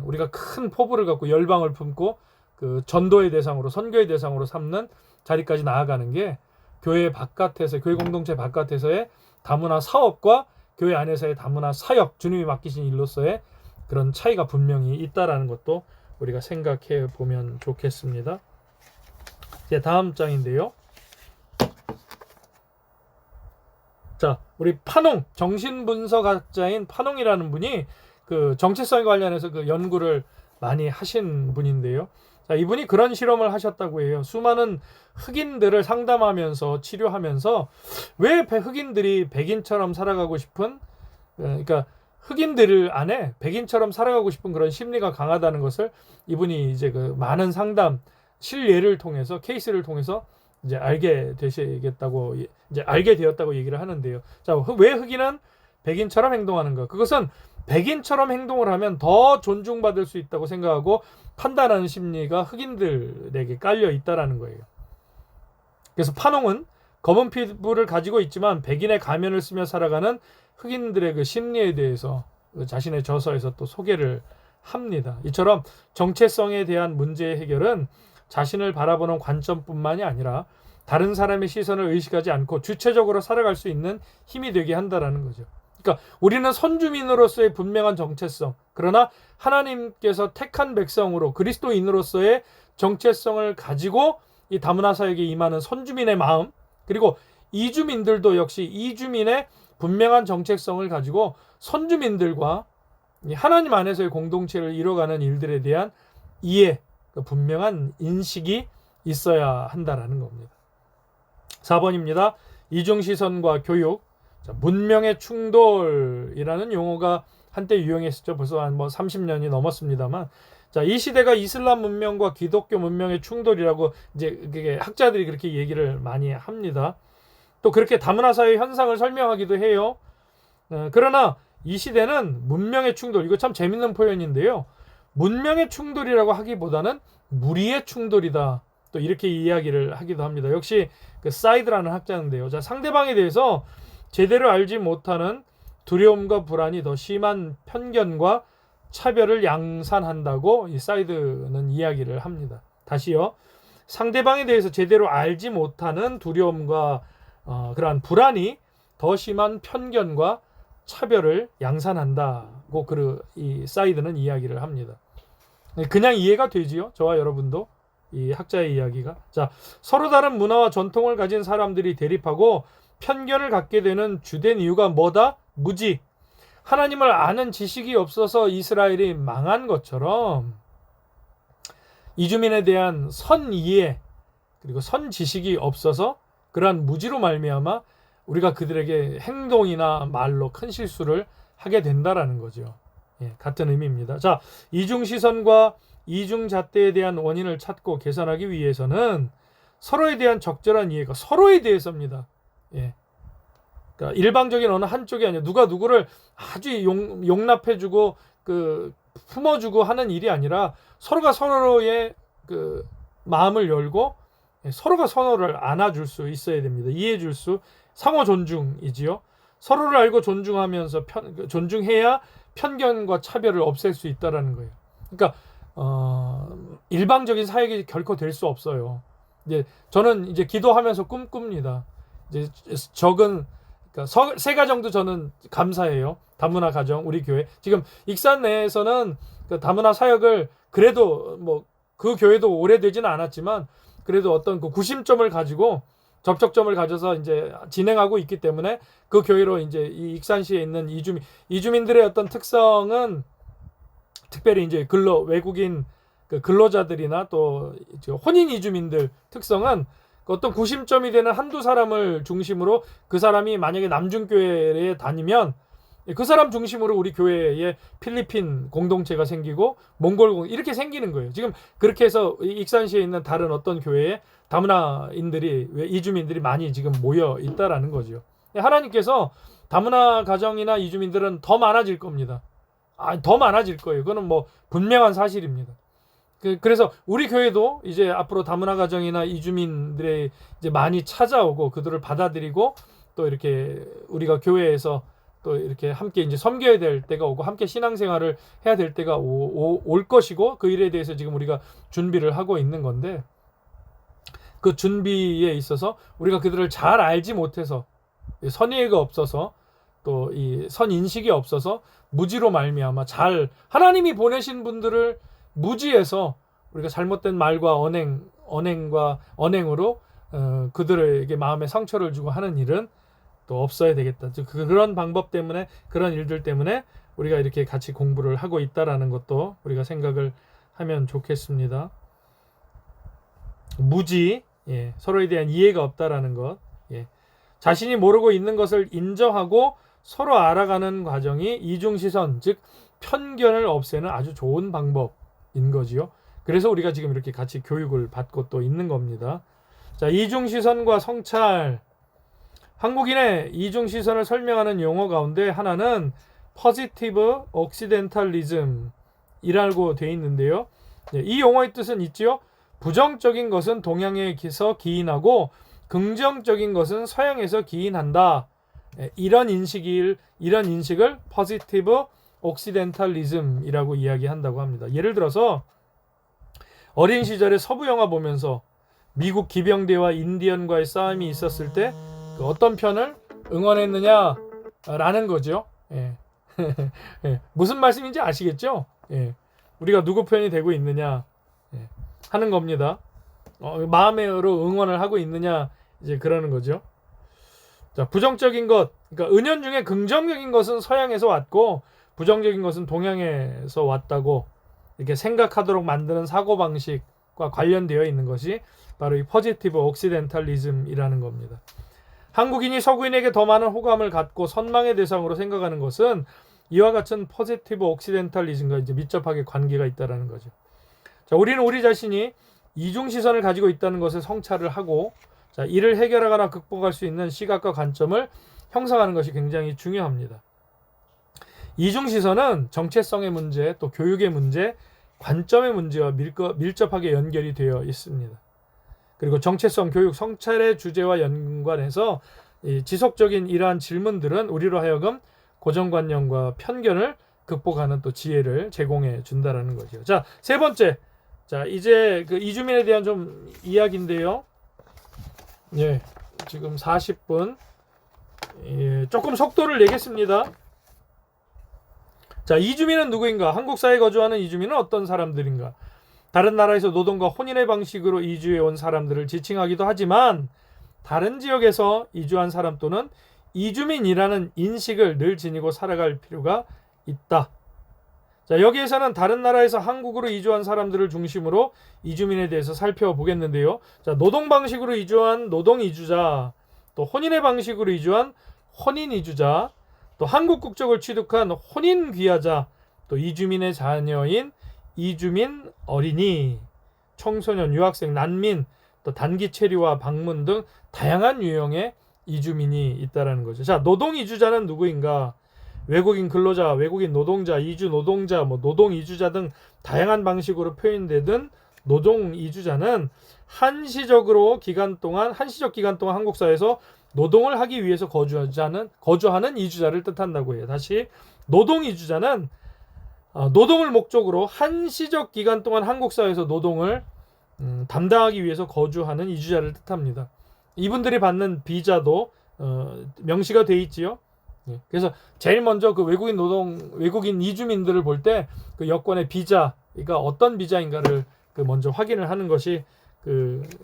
우리가 큰 포부를 갖고 열방을 품고 그 전도의 대상으로, 선교의 대상으로 삼는 자리까지 나아가는 게 교회 바깥에서, 교회 공동체 바깥에서의 다문화 사업과 교회 안에서의 다문화 사역, 주님이 맡기신 일로서의 그런 차이가 분명히 있다라는 것도 우리가 생각해 보면 좋겠습니다. 이제 다음 장인데요. 자, 우리 파농, 정신분석학자인 파농이라는 분이 그 정체성에 관련해서 그 연구를 많이 하신 분인데요. 자, 이분이 그런 실험을 하셨다고 해요. 수많은 흑인들을 상담하면서 치료하면서 왜 흑인들이 백인처럼 살아가고 싶은, 그러니까 흑인들 안에 백인처럼 살아가고 싶은 그런 심리가 강하다는 것을 이분이 이제 그 많은 상담 실예를 통해서, 케이스를 통해서 이제 알게 되었다고 얘기를 하는데요. 자, 왜 흑인은 백인처럼 행동하는가? 그것은 백인처럼 행동을 하면 더 존중받을 수 있다고 생각하고 판단하는 심리가 흑인들에게 깔려 있다라는 거예요. 그래서 파농은 검은 피부를 가지고 있지만 백인의 가면을 쓰며 살아가는 흑인들의 그 심리에 대해서 자신의 저서에서 또 소개를 합니다. 이처럼 정체성에 대한 문제의 해결은 자신을 바라보는 관점뿐만이 아니라 다른 사람의 시선을 의식하지 않고 주체적으로 살아갈 수 있는 힘이 되게 한다라는 거죠. 그러니까 우리는 선주민으로서의 분명한 정체성, 그러나 하나님께서 택한 백성으로 그리스도인으로서의 정체성을 가지고 이 다문화 사역에 임하는 선주민의 마음, 그리고 이주민들도 역시 이주민의 분명한 정체성을 가지고 선주민들과 하나님 안에서의 공동체를 이뤄가는 일들에 대한 이해, 분명한 인식이 있어야 한다라는 겁니다. 4번입니다. 이중시선과 교육. 자, 문명의 충돌이라는 용어가 한때 유행했었죠. 벌써 한 30년이 넘었습니다만, 자, 이 시대가 이슬람 문명과 기독교 문명의 충돌이라고 이제 그게 학자들이 그렇게 얘기를 많이 합니다. 또 그렇게 다문화 사회의 현상을 설명하기도 해요. 그러나 이 시대는 문명의 충돌, 이거 참 재밌는 표현인데요. 문명의 충돌이라고 하기보다는 무리의 충돌이다, 또 이렇게 이야기를 하기도 합니다. 역시 그 사이드라는 학자인데요. 자, 상대방에 대해서 제대로 알지 못하는 두려움과 불안이 더 심한 편견과 차별을 양산한다고 이 사이드는 이야기를 합니다. 다시요. 상대방에 대해서 제대로 알지 못하는 두려움과 그러한 불안이 더 심한 편견과 차별을 양산한다고 이 사이드는 이야기를 합니다. 그냥 이해가 되지요? 저와 여러분도 이 학자의 이야기가. 자, 서로 다른 문화와 전통을 가진 사람들이 대립하고 편견을 갖게 되는 주된 이유가 뭐다? 무지. 하나님을 아는 지식이 없어서 이스라엘이 망한 것처럼 이주민에 대한 선이해, 그리고 선 지식이 없어서 그러한 무지로 말미암아 우리가 그들에게 행동이나 말로 큰 실수를 하게 된다라는 거죠. 예, 같은 의미입니다. 자, 이중시선과 이중잣대에 대한 원인을 찾고 개선하기 위해서는 서로에 대한 적절한 이해가 서로에 대해서입니다. 예. 그러니까 일방적인 어느 한쪽이 아니라 누가 누구를 아주 용납해주고 품어주고 하는 일이 아니라 서로가 서로의 그 마음을 열고 서로가 서로를 안아줄 수 있어야 됩니다. 이해해줄 수, 상호 존중이지요. 서로를 알고 존중하면서 존중해야 편견과 차별을 없앨 수 있다라는 거예요. 그러니까 일방적인 사역이 결코 될 수 없어요. 이제 저는 이제 기도하면서 꿈꿉니다. 이제 그러니까 3가 정도 저는 감사해요. 다문화 가정, 우리 교회. 지금 익산 내에서는 그 다문화 사역을 그래도 뭐 그 교회도 오래되지는 않았지만 그래도 어떤 그 구심점을 가지고 접촉점을 가져서 이제 진행하고 있기 때문에 그 교회로 이제 이 익산시에 있는 이주민들의 어떤 특성은 특별히 이제 외국인 그 근로자들이나 또 혼인 이주민들 특성은 어떤 구심점이 되는 한두 사람을 중심으로 그 사람이 만약에 남중교회에 다니면 그 사람 중심으로 우리 교회에 필리핀 공동체가 생기고 몽골 이렇게 생기는 거예요. 지금 그렇게 해서 익산시에 있는 다른 어떤 교회에 다문화인들이 이주민들이 많이 지금 모여 있다라는 거죠. 하나님께서 다문화 가정이나 이주민들은 더 많아질 겁니다. 더 많아질 거예요. 그거는 뭐 분명한 사실입니다. 그래서 우리 교회도 이제 앞으로 다문화 가정이나 이주민들의 이제 많이 찾아오고 그들을 받아들이고 또 이렇게 우리가 교회에서 또 이렇게 함께 이제 섬겨야 될 때가 오고 함께 신앙생활을 해야 될 때가 올 것이고 그 일에 대해서 지금 우리가 준비를 하고 있는 건데 그 준비에 있어서 우리가 그들을 잘 알지 못해서 선의가 없어서 또 이 선인식이 없어서 무지로 말미암아 하나님이 보내신 분들을 무지해서 우리가 잘못된 말과 언행으로 그들에게 마음에 상처를 주고 하는 일은 또 없어야 되겠다. 그런 방법 때문에 그런 일들 때문에 우리가 이렇게 같이 공부를 하고 있다라는 것도 우리가 생각을 하면 좋겠습니다. 무지, 예, 서로에 대한 이해가 없다라는 것, 예, 자신이 모르고 있는 것을 인정하고 서로 알아가는 과정이 이중시선, 즉 편견을 없애는 아주 좋은 방법인 거지요. 그래서 우리가 지금 이렇게 같이 교육을 받고 또 있는 겁니다. 자, 이중시선과 성찰. 한국인의 이중시선을 설명하는 용어 가운데 하나는 포지티브 옥시덴탈리즘이라고 되어 있는데요. 이 용어의 뜻은 있지요. 부정적인 것은 동양에서 기인하고 긍정적인 것은 서양에서 기인한다. 이런 인식을 포지티브 옥시덴탈리즘이라고 이야기한다고 합니다. 예를 들어서 어린 시절에 서부 영화 보면서 미국 기병대와 인디언과의 싸움이 있었을 때 어떤 편을 응원했느냐라는 거죠. 예. 예. 무슨 말씀인지 아시겠죠? 예. 우리가 누구 편이 되고 있느냐 하는 겁니다. 마음으로 응원을 하고 있느냐 이제 그러는 거죠. 자, 부정적인 것, 그러니까 은연중에 긍정적인 것은 서양에서 왔고 부정적인 것은 동양에서 왔다고 이렇게 생각하도록 만드는 사고방식과 관련되어 있는 것이 바로 이 포지티브 옥시덴탈리즘이라는 겁니다. 한국인이 서구인에게 더 많은 호감을 갖고 선망의 대상으로 생각하는 것은 이와 같은 포지티브 옥시덴탈리즘과 이제 밀접하게 관계가 있다는 거죠. 자, 우리는 우리 자신이 이중시선을 가지고 있다는 것을 성찰을 하고 자, 이를 해결하거나 극복할 수 있는 시각과 관점을 형성하는 것이 굉장히 중요합니다. 이중시선은 정체성의 문제, 또 교육의 문제, 관점의 문제와 밀접하게 연결이 되어 있습니다. 그리고 정체성, 교육, 성찰의 주제와 연관해서 지속적인 이러한 질문들은 우리로 하여금 고정관념과 편견을 극복하는 또 지혜를 제공해 준다라는 거죠. 자, 세 번째. 자, 이제 그 이주민에 대한 좀 이야기인데요. 예, 지금 40분. 예, 조금 속도를 내겠습니다. 자, 이주민은 누구인가? 한국 사회에 거주하는 이주민은 어떤 사람들인가? 다른 나라에서 노동과 혼인의 방식으로 이주해 온 사람들을 지칭하기도 하지만 다른 지역에서 이주한 사람 또는 이주민이라는 인식을 늘 지니고 살아갈 필요가 있다. 자, 여기에서는 다른 나라에서 한국으로 이주한 사람들을 중심으로 이주민에 대해서 살펴보겠는데요. 자, 노동 방식으로 이주한 노동 이주자, 또 혼인의 방식으로 이주한 혼인 이주자, 또 한국 국적을 취득한 혼인 귀화자, 또 이주민의 자녀인 이주민 어린이, 청소년, 유학생, 난민, 또 단기 체류와 방문 등 다양한 유형의 이주민이 있다라는 거죠. 자, 노동 이주자는 누구인가? 외국인 근로자, 외국인 노동자, 이주 노동자, 노동 이주자 등 다양한 방식으로 표현되던 노동 이주자는 한시적 기간 동안 한국 사회에서 노동을 하기 위해서 거주하는 이주자를 뜻한다고 해요. 다시, 노동 이주자는 노동을 목적으로 한시적 기간 동안 한국 사회에서 노동을 담당하기 위해서 거주하는 이주자를 뜻합니다. 이분들이 받는 비자도 명시가 돼 있지요. 그래서 제일 먼저 그 외국인 이주민들을 볼 때 그 여권의 비자가 어떤 비자인가를 그 먼저 확인을 하는 것이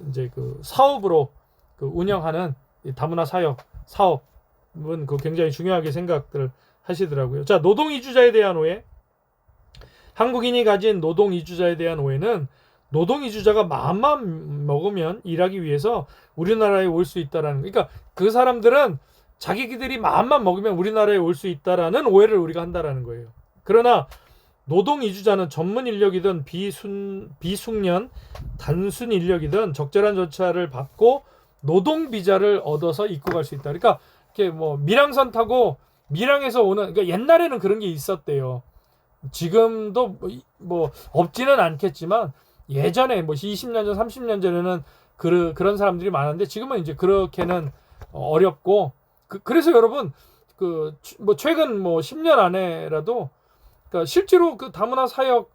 이제 사업으로 운영하는 다문화 사업은 굉장히 중요하게 생각들 하시더라고요. 자, 노동 이주자에 대한 오해. 한국인이 가진 노동 이주자에 대한 오해는 노동 이주자가 마음만 먹으면 일하기 위해서 우리나라에 올 수 있다라는, 그러니까 그 사람들은 자기들이 마음만 먹으면 우리나라에 올 수 있다라는 오해를 우리가 한다라는 거예요. 그러나 노동 이주자는 전문 인력이든 비숙련 단순 인력이든 적절한 절차를 받고 노동 비자를 얻어서 입국할 수 있다. 그러니까 이렇게 밀항선 타고 밀항에서 오는, 그러니까 옛날에는 그런 게 있었대요. 지금도 없지는 않겠지만 예전에 20년 전, 30년 전에는 그런 사람들이 많은데 지금은 이제 그렇게는 어렵고, 그래서 여러분 최근 10년 안에라도 그러니까 실제로 다문화 사역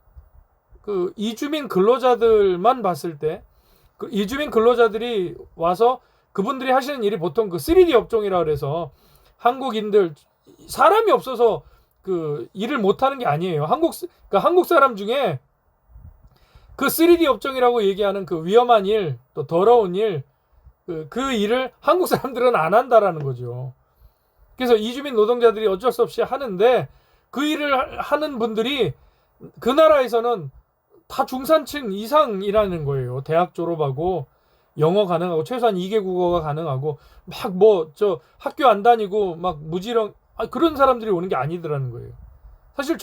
이주민 근로자들만 봤을 때 이주민 근로자들이 와서 그분들이 하시는 일이 보통 3D 업종이라 그래서 한국인들 사람이 없어서 일을 못 하는 게 아니에요. 한국 사람 중에 3D 업종이라고 얘기하는 위험한 일, 또 더러운 일, 그 일을 한국 사람들은 안 한다라는 거죠. 그래서 이주민 노동자들이 어쩔 수 없이 하는데 그 일을 하는 분들이 그 나라에서는 다 중산층 이상이라는 거예요. 대학 졸업하고 영어 가능하고 최소한 2개 국어가 가능하고 학교 안 다니고 무지렁 그런 사람들이 오는 게 아니더라는 거예요. 사실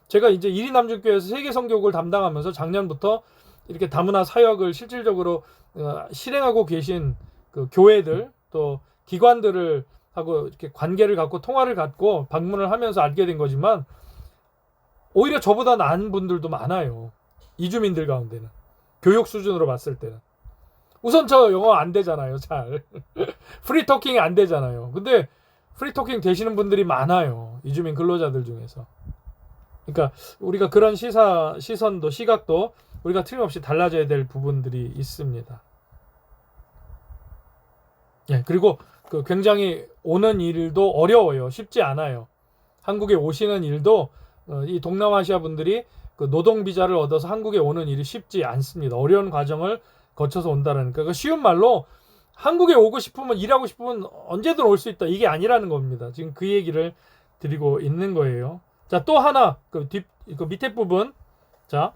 제가 이제 1인 남주교회에서 세계 선교국을 담당하면서 작년부터 이렇게 다문화 사역을 실질적으로 실행하고 계신 교회들 또 기관들을 하고 이렇게 관계를 갖고 통화를 갖고 방문을 하면서 알게 된 거지만 오히려 저보다 나은 분들도 많아요. 이주민들 가운데는 교육 수준으로 봤을 때는 우선 저 영어 안 되잖아요. 잘 프리토킹이 안 되잖아요. 근데 프리토킹 되시는 분들이 많아요. 이주민 근로자들 중에서. 그러니까 우리가 그런 시선도 시각도 우리가 틀림없이 달라져야 될 부분들이 있습니다. 그리고 굉장히 오는 일도 어려워요. 쉽지 않아요. 한국에 오시는 일도 이 동남아시아 분들이 노동 비자를 얻어서 한국에 오는 일이 쉽지 않습니다. 어려운 과정을 거쳐서 온다라니까. 쉬운 말로 한국에 오고 싶으면 일하고 싶으면 언제든 올 수 있다. 이게 아니라는 겁니다. 지금 그 얘기를 드리고 있는 거예요. 자, 또 하나 밑에 부분. 자,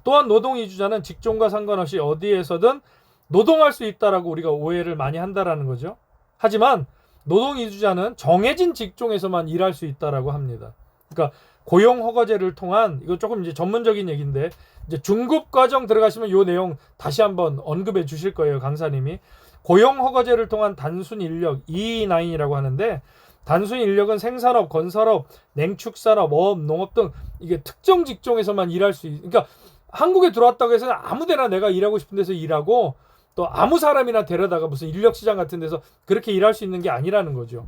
또한 노동 이주자는 직종과 상관없이 어디에서든 노동할 수 있다라고 우리가 오해를 많이 한다라는 거죠. 하지만 노동 이주자는 정해진 직종에서만 일할 수 있다라고 합니다. 그러니까 고용 허가제를 통한, 이거 조금 이제 전문적인 얘기인데 이제 중급 과정 들어가시면 이 내용 다시 한번 언급해 주실 거예요, 강사님이. 고용 허가제를 통한 단순 인력 E9이라고 하는데, 단순 인력은 생산업, 건설업, 냉축산업, 어업, 농업 등 이게 특정 직종에서만 일할 수 그러니까 한국에 들어왔다고 해서 아무데나 내가 일하고 싶은 데서 일하고 또 아무 사람이나 데려다가 무슨 인력시장 같은 데서 그렇게 일할 수 있는 게 아니라는 거죠.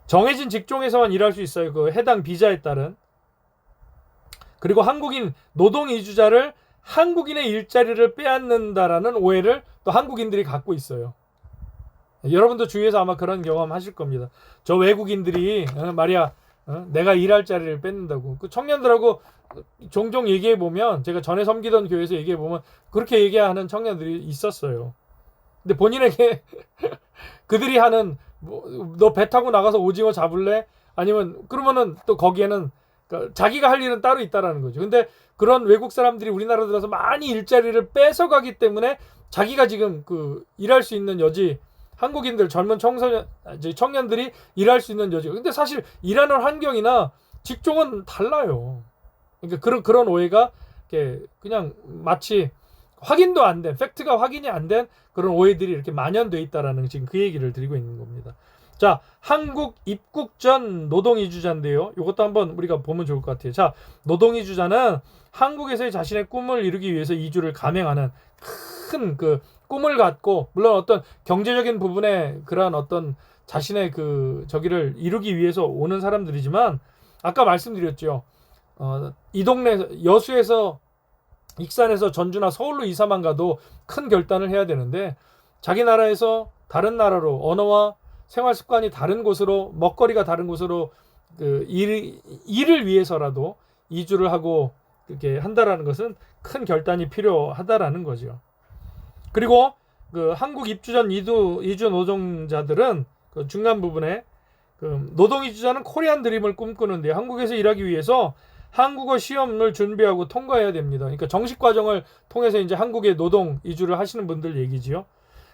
정해진 직종에서만 일할 수 있어요. 해당 비자에 따른. 그리고 한국인 노동 이주자를 한국인의 일자리를 빼앗는다라는 오해를 또 한국인들이 갖고 있어요. 여러분도 주위에서 아마 그런 경험 하실 겁니다. 저 외국인들이 내가 일할 자리를 뺏는다고. 청년들하고 종종 얘기해 보면, 제가 전에 섬기던 교회에서 얘기해 보면 그렇게 얘기하는 청년들이 있었어요. 근데 본인에게 그들이 하는 뭐 너 배 타고 나가서 오징어 잡을래? 아니면 그러면은 또 거기에는 그러니까 자기가 할 일은 따로 있다라는 거죠. 근데 그런 외국 사람들이 우리나라 들어서 많이 일자리를 뺏어가기 때문에 자기가 지금 그 일할 수 있는 여지, 한국인들 젊은 청년들이 일할 수 있는 여지가. 근데 사실 일하는 환경이나 직종은 달라요. 그러니까 그런 오해가 그냥 마치 확인도 안 된, 팩트가 확인이 안 된 그런 오해들이 이렇게 만연돼 있다라는 지금 그 얘기를 드리고 있는 겁니다. 자, 한국 입국 전 노동 이주자인데요. 이것도 한번 우리가 보면 좋을 것 같아요. 자, 노동 이주자는 한국에서의 자신의 꿈을 이루기 위해서 이주를 감행하는 큰 그 꿈을 갖고, 물론 어떤 경제적인 부분에 그러한 어떤 자신의 그 저기를 이루기 위해서 오는 사람들이지만, 아까 말씀드렸죠. 이 동네 여수에서 익산에서 전주나 서울로 이사만 가도 큰 결단을 해야 되는데, 자기 나라에서 다른 나라로 언어와 생활 습관이 다른 곳으로, 먹거리가 다른 곳으로 그 일을 위해서라도 이주를 하고 이렇게 한다라는 것은 큰 결단이 필요하다라는 거죠. 그리고 그 한국 입주 전 이주 노동자들은 그 중간 부분에 그 노동 이주자는 코리안 드림을 꿈꾸는데, 한국에서 일하기 위해서 한국어 시험을 준비하고 통과해야 됩니다. 그러니까 정식 과정을 통해서 이제 한국에 노동 이주를 하시는 분들 얘기지요.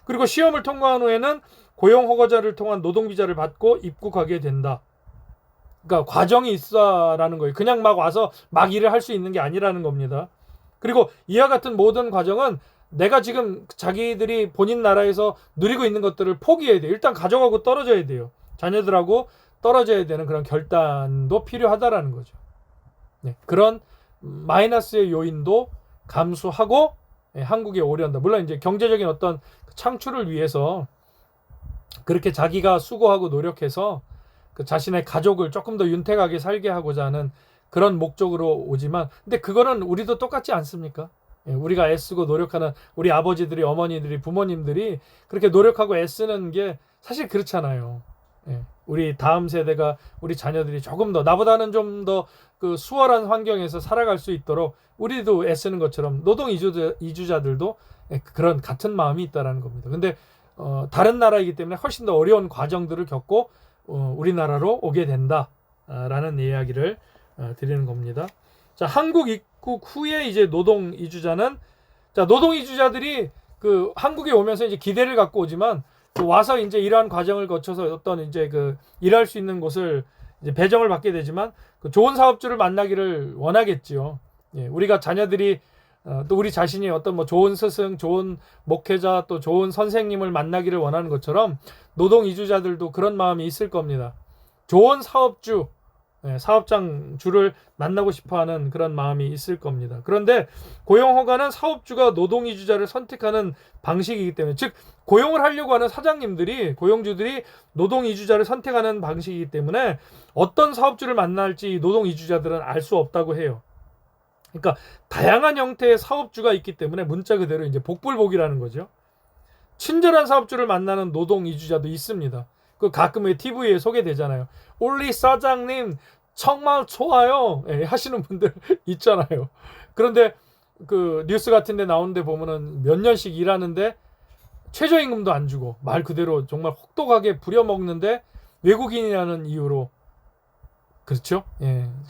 그리고 시험을 통과한 후에는 고용 허가자를 통한 노동 비자를 받고 입국하게 된다. 그러니까 과정이 있어라는 거예요. 그냥 막 와서 막 일을 할 수 있는 게 아니라는 겁니다. 그리고 이와 같은 모든 과정은 내가 지금 자기들이 본인 나라에서 누리고 있는 것들을 포기해야 돼요. 일단 가져가고 떨어져야 돼요. 자녀들하고 떨어져야 되는 그런 결단도 필요하다라는 거죠. 네, 그런 마이너스의 요인도 감수하고 한국에 오려한다. 물론 이제 경제적인 어떤 창출을 위해서 그렇게 자기가 수고하고 노력해서 그 자신의 가족을 조금 더 윤택하게 살게 하고자 하는 그런 목적으로 오지만, 근데 그거는 우리도 똑같지 않습니까? 우리가 애쓰고 노력하는 우리 아버지들이, 어머니들이, 부모님들이 그렇게 노력하고 애쓰는 게 사실 그렇잖아요. 우리 다음 세대가, 우리 자녀들이 조금 더 나보다는 좀 더 그 수월한 환경에서 살아갈 수 있도록 우리도 애쓰는 것처럼 노동 이주자들도 그런 같은 마음이 있다라는 겁니다. 근데 다른 나라이기 때문에 훨씬 더 어려운 과정들을 겪고 우리나라로 오게 된다라는 이야기를 드리는 겁니다. 자, 한국 입국 후에 이제 노동 이주자는, 자, 노동 이주자들이 그 한국에 오면서 이제 기대를 갖고 오지만, 와서 이제 이러한 과정을 거쳐서 어떤 이제 그 일할 수 있는 곳을 이제 배정을 받게 되지만, 그 좋은 사업주를 만나기를 원하겠지요. 우리가 자녀들이 또 우리 자신이 어떤 뭐 좋은 스승, 좋은 목회자, 또 좋은 선생님을 만나기를 원하는 것처럼 노동 이주자들도 그런 마음이 있을 겁니다. 좋은 사업주, 사업장주를 만나고 싶어하는 그런 마음이 있을 겁니다. 그런데 고용허가는 사업주가 노동 이주자를 선택하는 방식이기 때문에, 즉 고용을 하려고 하는 사장님들이, 고용주들이 노동 이주자를 선택하는 방식이기 때문에 어떤 사업주를 만날지 노동 이주자들은 알 수 없다고 해요. 그러니까 다양한 형태의 사업주가 있기 때문에 문자 그대로 이제 복불복이라는 거죠. 친절한 사업주를 만나는 노동 이주자도 있습니다. 그 가끔 왜 TV에 소개되잖아요. 올리 사장님 정말 좋아요 하시는 분들 있잖아요. 그런데 그 뉴스 같은 데 나오는데 보면은 몇 년씩 일하는데 최저임금도 안 주고 말 그대로 정말 혹독하게 부려먹는데 외국인이라는 이유로, 그렇죠?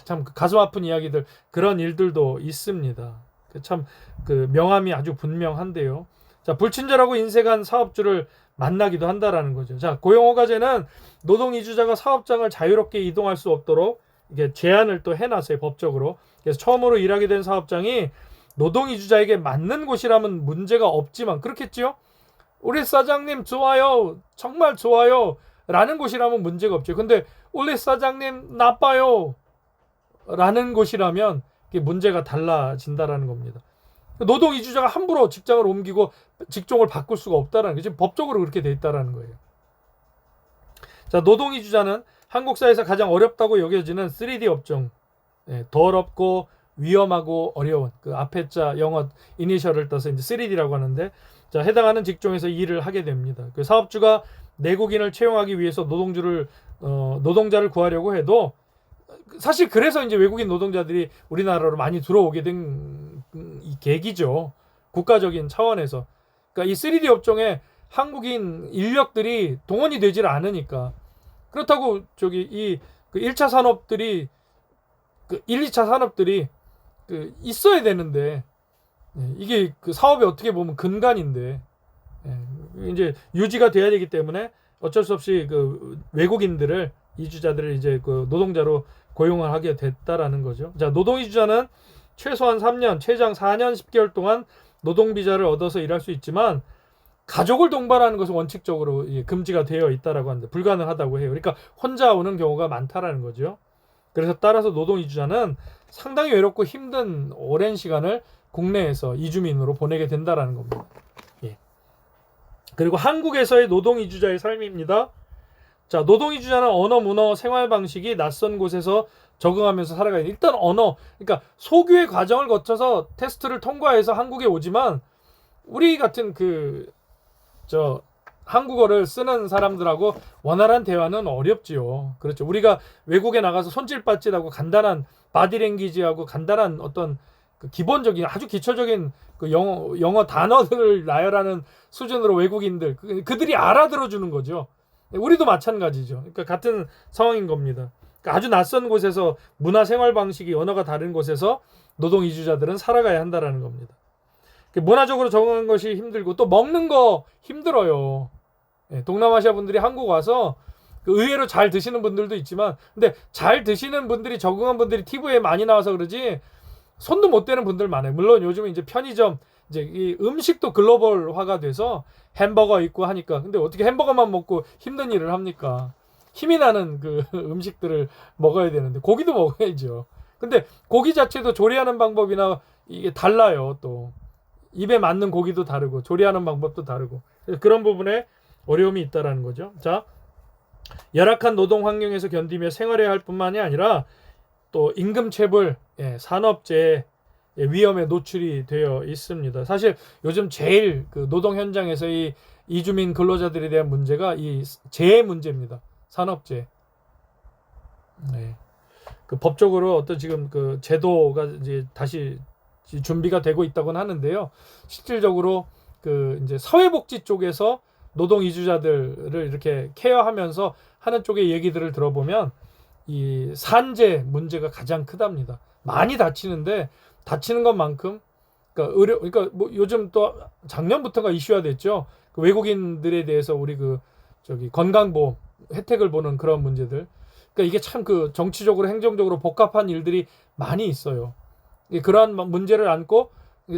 참 가슴 아픈 이야기들, 그런 일들도 있습니다. 참 그 명암이 아주 분명한데요. 자, 불친절하고 인색한 사업주를 만나기도 한다라는 거죠. 자, 고용허가제는 노동 이주자가 사업장을 자유롭게 이동할 수 없도록 이게 제한을 또 해놨어요, 법적으로. 그래서 처음으로 일하게 된 사업장이 노동 이주자에게 맞는 곳이라면 문제가 없지만, 그렇겠지요? 우리 사장님 좋아요, 정말 좋아요 라는 곳이라면 문제가 없죠. 근데 우리 사장님 나빠요 라는 곳이라면 이게 문제가 달라진다라는 겁니다. 노동 이주자가 함부로 직장을 옮기고 직종을 바꿀 수가 없다라는 게 지금 법적으로 그렇게 돼 있다라는 거예요. 자, 노동 이주자는 한국 사회에서 가장 어렵다고 여겨지는 3D 업종, 더럽고 위험하고 어려운, 그 앞에 자 영어 이니셜을 떠서 이제 3D라고 하는데, 자, 해당하는 직종에서 일을 하게 됩니다. 그 사업주가 내국인을 채용하기 위해서 노동자를 구하려고 해도, 사실 그래서 이제 외국인 노동자들이 우리나라로 많이 들어오게 된 이 계기죠. 국가적인 차원에서. 그러니까 이 3D 업종에 한국인 인력들이 동원이 되질 않으니까. 그렇다고 저기 그 1차 산업들이 그 1, 2차 산업들이 그 있어야 되는데 이게 그 사업이 어떻게 보면 근간인데 이제 유지가 돼야 되기 때문에 어쩔 수 없이 그 외국인들을 이주자들을 이제 그 노동자로 고용을 하게 됐다라는 거죠. 자, 노동 이주자는 최소한 3년, 최장 4년 10개월 동안 노동 비자를 얻어서 일할 수 있지만 가족을 동반하는 것은 원칙적으로 금지가 되어 있다라고 하는데 불가능하다고 해요. 그러니까 혼자 오는 경우가 많다라는 거죠. 그래서 따라서 노동 이주자는 상당히 외롭고 힘든 오랜 시간을 국내에서 이주민으로 보내게 된다라는 겁니다. 예. 그리고 한국에서의 노동 이주자의 삶입니다. 자, 노동 이주자는 언어, 문화, 생활 방식이 낯선 곳에서 적응하면서 살아가야 돼. 일단 언어, 그러니까 소규의 과정을 거쳐서 테스트를 통과해서 한국에 오지만 우리 같은 한국어를 쓰는 사람들하고 원활한 대화는 어렵지요. 그렇죠. 우리가 외국에 나가서 손짓발짓하고 간단한 바디랭귀지하고 간단한 어떤 그 기본적인 아주 기초적인 그 영어 단어들을 나열하는 수준으로 외국인들 그들이 알아들어 주는 거죠. 우리도 마찬가지죠. 그러니까 같은 상황인 겁니다. 그러니까 아주 낯선 곳에서 문화 생활 방식이 언어가 다른 곳에서 노동 이주자들은 살아가야 한다라는 겁니다. 문화적으로 적응하는 것이 힘들고 또 먹는 거 힘들어요. 동남아시아 분들이 한국 와서 의외로 잘 드시는 분들도 있지만 근데 잘 드시는 분들이 적응한 분들이 TV에 많이 나와서 그러지 손도 못 대는 분들 많아요. 물론 요즘은 이제 편의점 이제 이 음식도 글로벌화가 돼서 햄버거 있고 하니까 근데 어떻게 햄버거만 먹고 힘든 일을 합니까? 힘이 나는 그 음식들을 먹어야 되는데 고기도 먹어야죠. 근데 고기 자체도 조리하는 방법이나 이게 달라요. 또 입에 맞는 고기도 다르고 조리하는 방법도 다르고 그런 부분에 어려움이 있다라는 거죠. 자, 열악한 노동 환경에서 견디며 생활해야 할 뿐만이 아니라 또 임금체불, 산업재해 위험에 노출이 되어 있습니다. 사실 요즘 제일 그 노동 현장에서 이 이주민 근로자들에 대한 문제가 이 재해 문제입니다. 산업재해. 네. 그 법적으로 어떤 지금 그 제도가 이제 다시 준비가 되고 있다고는 하는데요. 실질적으로 그 이제 사회복지 쪽에서 노동 이주자들을 이렇게 케어하면서 하는 쪽의 얘기들을 들어보면 이 산재 문제가 가장 크답니다. 많이 다치는데 다치는 것만큼 그러니까 뭐 요즘 또 작년부터가 이슈화 됐죠. 그 외국인들에 대해서 우리 그 저기 건강보험 혜택을 보는 그런 문제들. 그러니까 이게 참 그 정치적으로 행정적으로 복잡한 일들이 많이 있어요. 그러한 문제를 안고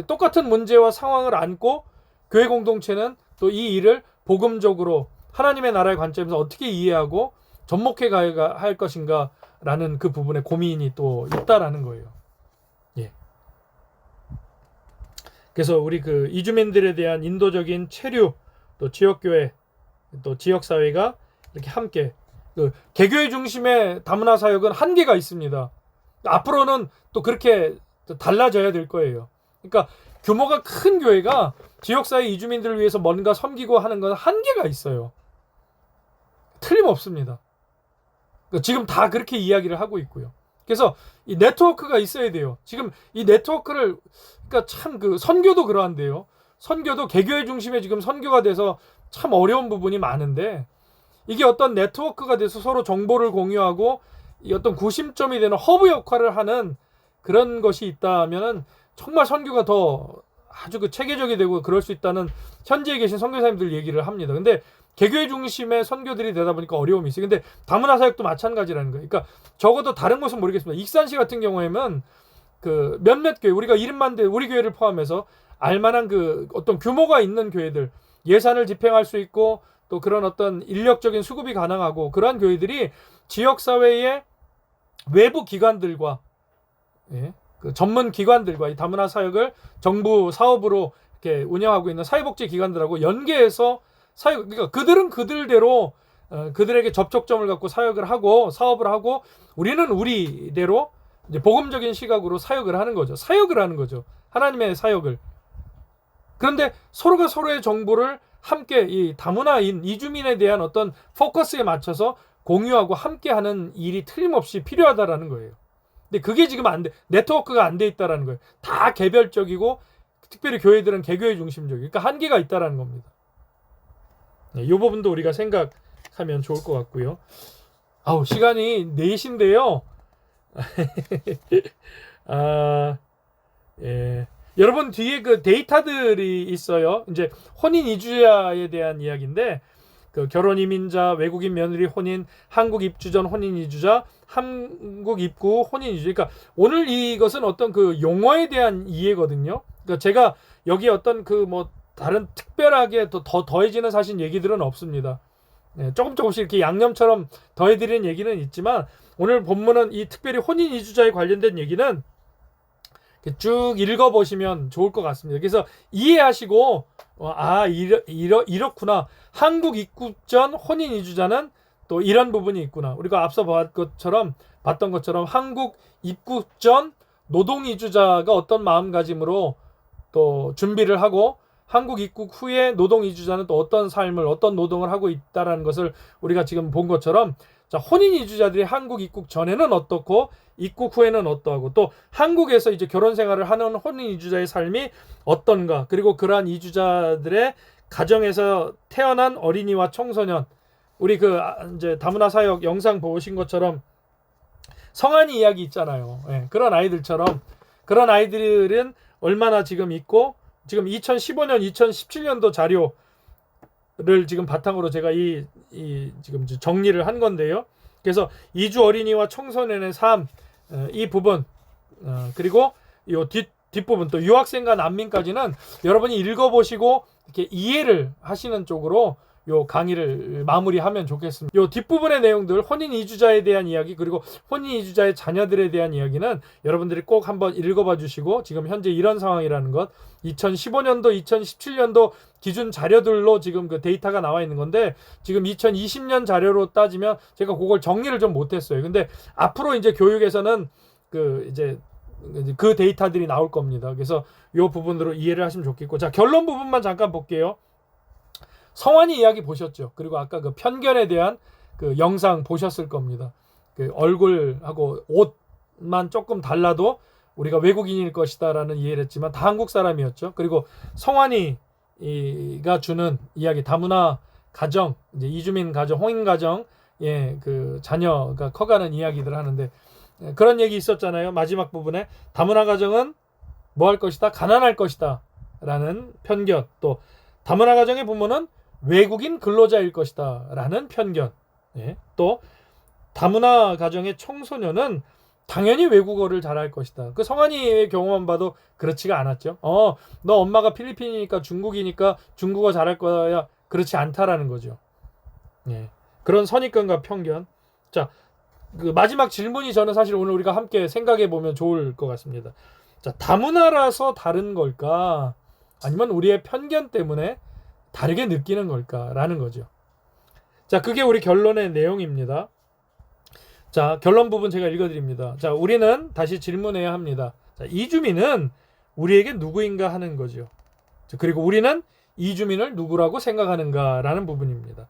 똑같은 문제와 상황을 안고 교회 공동체는 또 이 일을 복음적으로 하나님의 나라의 관점에서 어떻게 이해하고 접목해 가야 할 것인가라는 그 부분에 고민이 또 있다라는 거예요. 예. 그래서 우리 그 이주민들에 대한 인도적인 체류, 또 지역교회, 또 지역사회가 이렇게 함께 그 개교회 중심의 다문화 사역은 한계가 있습니다. 앞으로는 또 그렇게 달라져야 될 거예요. 그러니까 규모가 큰 교회가 지역사회 이주민들을 위해서 뭔가 섬기고 하는 건 한계가 있어요. 틀림없습니다. 지금 다 그렇게 이야기를 하고 있고요. 그래서 이 네트워크가 있어야 돼요. 지금 이 네트워크를 그러니까 참 그 선교도 그러한데요. 선교도 개교회 중심의 지금 선교가 돼서 참 어려운 부분이 많은데 이게 어떤 네트워크가 돼서 서로 정보를 공유하고 이 어떤 구심점이 되는 허브 역할을 하는 그런 것이 있다면은 정말 선교가 더 아주 그 체계적이 되고 그럴 수 있다는 현지에 계신 선교사님들 얘기를 합니다. 근데 개교회 중심의 선교들이 되다 보니까 어려움이 있어요. 근데 다문화 사역도 마찬가지라는 거예요. 그러니까 적어도 다른 곳은 모르겠습니다. 익산시 같은 경우에는 그 몇몇 교회 우리가 1인만 대 우리 교회를 포함해서 알만한 그 어떤 규모가 있는 교회들 예산을 집행할 수 있고 또 그런 어떤 인력적인 수급이 가능하고 그러한 교회들이 지역사회의 외부 기관들과 그 전문 기관들과 이 다문화 사역을 정부 사업으로 이렇게 운영하고 있는 사회복지 기관들하고 연계해서 사역, 그러니까 그들은 그들대로 그들에게 접촉점을 갖고 사역을 하고 사업을 하고 우리는 우리대로 이제 복음적인 시각으로 사역을 하는 거죠. 사역을 하는 거죠. 하나님의 사역을. 그런데 서로가 서로의 정보를 함께 이 다문화인 이주민에 대한 어떤 포커스에 맞춰서 공유하고 함께하는 일이 틀림없이 필요하다라는 거예요. 근데 그게 지금 안 돼. 네트워크가 안 돼 있다라는 거예요. 다 개별적이고 특별히 교회들은 개교회 중심적이고 그러니까 한계가 있다라는 겁니다. 이 부분도 우리가 생각하면 좋을 것 같고요. 아우, 시간이 4시인데요. 예. 여러분 뒤에 그 데이터들이 있어요. 이제 혼인 이주자에 대한 이야기인데, 그 결혼 이민자, 외국인 며느리 혼인, 한국 입주 전 혼인 이주자, 한국 입구 혼인 이주. 그러니까 오늘 이것은 어떤 그 용어에 대한 이해거든요. 그러니까 제가 여기 어떤 그 뭐 다른 특별하게 더 더해지는 사실 얘기들은 없습니다. 예, 조금씩 이렇게 양념처럼 더해드리는 얘기는 있지만, 오늘 본문은 이 특별히 혼인 이주자에 관련된 얘기는 쭉 읽어보시면 좋을 것 같습니다. 그래서 이해하시고 이렇구나. 한국 입국 전 혼인 이주자는 또 이런 부분이 있구나. 우리가 앞서 봤던 것처럼 한국 입국 전 노동 이주자가 어떤 마음가짐으로 또 준비를 하고, 한국 입국 후에 노동 이주자는 또 어떤 삶을, 어떤 노동을 하고 있다라는 것을 우리가 지금 본 것처럼, 자, 혼인 이주자들이 한국 입국 전에는 어떻고 입국 후에는 어떠하고, 또 한국에서 이제 결혼 생활을 하는 혼인 이주자의 삶이 어떤가, 그리고 그러한 이주자들의 가정에서 태어난 어린이와 청소년, 우리 그 이제 다문화 사역 영상 보신 것처럼 성한이 이야기 있잖아요. 예, 그런 아이들처럼, 그런 아이들은 얼마나 지금 있고, 지금 2015년, 2017년도 자료를 지금 바탕으로 제가 지금 정리를 한 건데요. 그래서 이주 어린이와 청소년의 삶, 이 부분, 그리고 이 뒷부분, 또 유학생과 난민까지는 여러분이 읽어보시고 이렇게 이해를 하시는 쪽으로 요 강의를 마무리하면 좋겠습니다. 요 뒷부분의 내용들, 혼인 이주자에 대한 이야기, 그리고 혼인 이주자의 자녀들에 대한 이야기는 여러분들이 꼭 한번 읽어봐 주시고, 지금 현재 이런 상황이라는 것, 2015년도, 2017년도 기준 자료들로 지금 그 데이터가 나와 있는 건데, 지금 2020년 자료로 따지면 제가 그걸 정리를 좀 못했어요. 근데 앞으로 이제 교육에서는 그 데이터들이 나올 겁니다. 그래서 요 부분으로 이해를 하시면 좋겠고, 자, 결론 부분만 잠깐 볼게요. 성환이 이야기 보셨죠? 그리고 아까 그 편견에 대한 그 영상 보셨을 겁니다. 그 얼굴하고 옷만 조금 달라도 우리가 외국인일 것이다라는 이해를 했지만 다 한국 사람이었죠. 그리고 성환이가 주는 이야기, 다문화 가정, 이제 이주민 가정, 홍인 가정, 그 자녀가 커가는 이야기들 하는데, 그런 얘기 있었잖아요. 마지막 부분에 다문화 가정은 뭐 할 것이다? 가난할 것이다 라는 편견, 또 다문화 가정의 부모는 외국인 근로자일 것이다 라는 편견, 또 다문화 가정의 청소년은 당연히 외국어를 잘할 것이다. 그 성환이의 경우만 봐도 그렇지가 않았죠. 너 엄마가 필리핀이니까 중국이니까 중국어 잘할 거야. 그렇지 않다라는 거죠. 그런 선입견과 편견. 자, 그 마지막 질문이 저는 사실 오늘 우리가 함께 생각해 보면 좋을 것 같습니다. 자, 다문화라서 다른 걸까? 아니면 우리의 편견 때문에 다르게 느끼는 걸까라는 거죠. 자, 그게 우리 결론의 내용입니다. 자, 결론 부분 제가 읽어드립니다. 자, 우리는 다시 질문해야 합니다. 자, 이주민은 우리에게 누구인가 하는 거죠. 자, 그리고 우리는 이주민을 누구라고 생각하는가라는 부분입니다.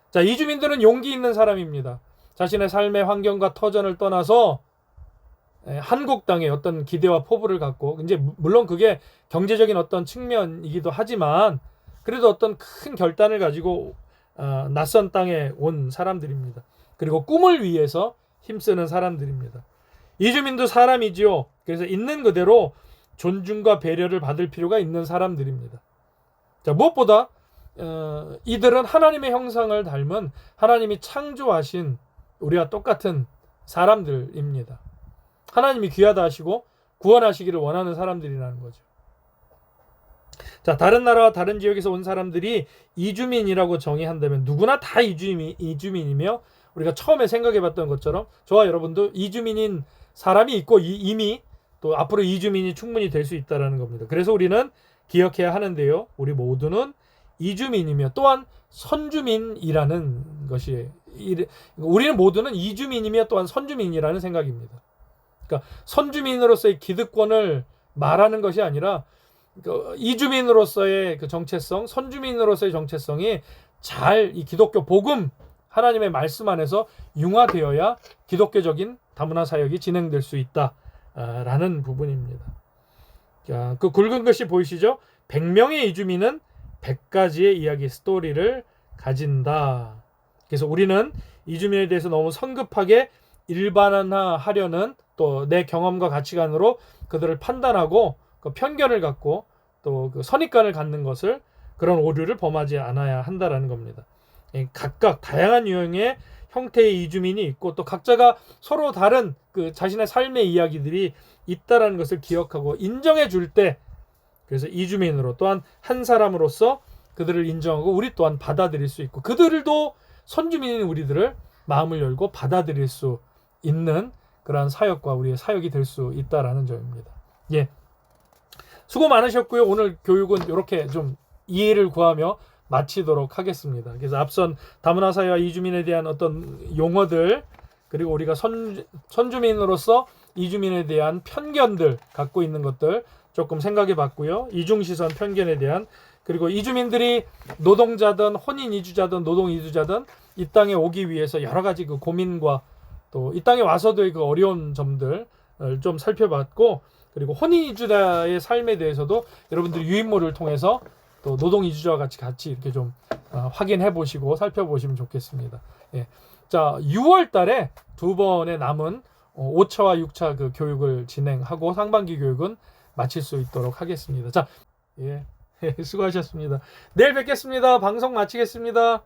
자, 이주민들은 용기 있는 사람입니다. 자신의 삶의 환경과 터전을 떠나서 한국 땅에 어떤 기대와 포부를 갖고, 이제 물론 그게 경제적인 어떤 측면이기도 하지만 그래도 어떤 큰 결단을 가지고 낯선 땅에 온 사람들입니다. 그리고 꿈을 위해서 힘쓰는 사람들입니다. 이주민도 사람이지요. 그래서 있는 그대로 존중과 배려를 받을 필요가 있는 사람들입니다. 자, 무엇보다 이들은 하나님의 형상을 닮은, 하나님이 창조하신 우리와 똑같은 사람들입니다. 하나님이 귀하다 하시고 구원하시기를 원하는 사람들이라는 거죠. 자, 다른 나라와 다른 지역에서 온 사람들이 이주민이라고 정의한다면 누구나 다 이주민이며, 우리가 처음에 생각해봤던 것처럼 저와 여러분도 이주민인 사람이 있고 이미 또 앞으로 이주민이 충분히 될 수 있다는 겁니다. 그래서 우리는 기억해야 하는데요, 우리 모두는 이주민이며 또한 선주민이라는 것이, 우리는 모두는 이주민이며 또한 선주민이라는 생각입니다. 그러니까 선주민으로서의 기득권을 말하는 것이 아니라 이주민으로서의 그 정체성, 선주민으로서의 정체성이 잘 이 기독교 복음, 하나님의 말씀 안에서 융화되어야 기독교적인 다문화 사역이 진행될 수 있다라는 부분입니다. 자, 그 굵은 글씨 보이시죠? 100명의 이주민은 100가지의 이야기, 스토리를 가진다. 그래서 우리는 이주민에 대해서 너무 성급하게 일반화하려는 또 내 경험과 가치관으로 그들을 판단하고 그 편견을 갖고 또 그 선입관을 갖는 것을 그런 오류를 범하지 않아야 한다라는 겁니다. 각각 다양한 유형의 형태의 이주민이 있고 또 각자가 서로 다른 그 자신의 삶의 이야기들이 있다라는 것을 기억하고 인정해 줄 때 그래서 이주민으로 또한 한 사람으로서 그들을 인정하고 우리 또한 받아들일 수 있고 그들도 선주민인 우리들을 마음을 열고 받아들일 수 있는 그러한 사역과 우리의 사역이 될 수 있다라는 점입니다. 예. 수고 많으셨고요. 오늘 교육은 이렇게 좀 이해를 구하며 마치도록 하겠습니다. 그래서 앞선 다문화 사회와 이주민에 대한 어떤 용어들 그리고 우리가 선주민으로서 이주민에 대한 편견들 갖고 있는 것들 조금 생각해 봤고요. 이중시선 편견에 대한 그리고 이주민들이 노동자든 혼인 이주자든 노동 이주자든 이 땅에 오기 위해서 여러 가지 그 고민과 또 이 땅에 와서도의 그 어려운 점들을 좀 살펴봤고 그리고 혼인 이주자의 삶에 대해서도 여러분들이 유인물을 통해서 또 노동 이주자와 같이 이렇게 좀 확인해 보시고 살펴보시면 좋겠습니다. 예. 자, 6월 달에 두 번의 남은 5차와 6차 그 교육을 진행하고 상반기 교육은 마칠 수 있도록 하겠습니다. 자, 예. 수고하셨습니다. 내일 뵙겠습니다. 방송 마치겠습니다.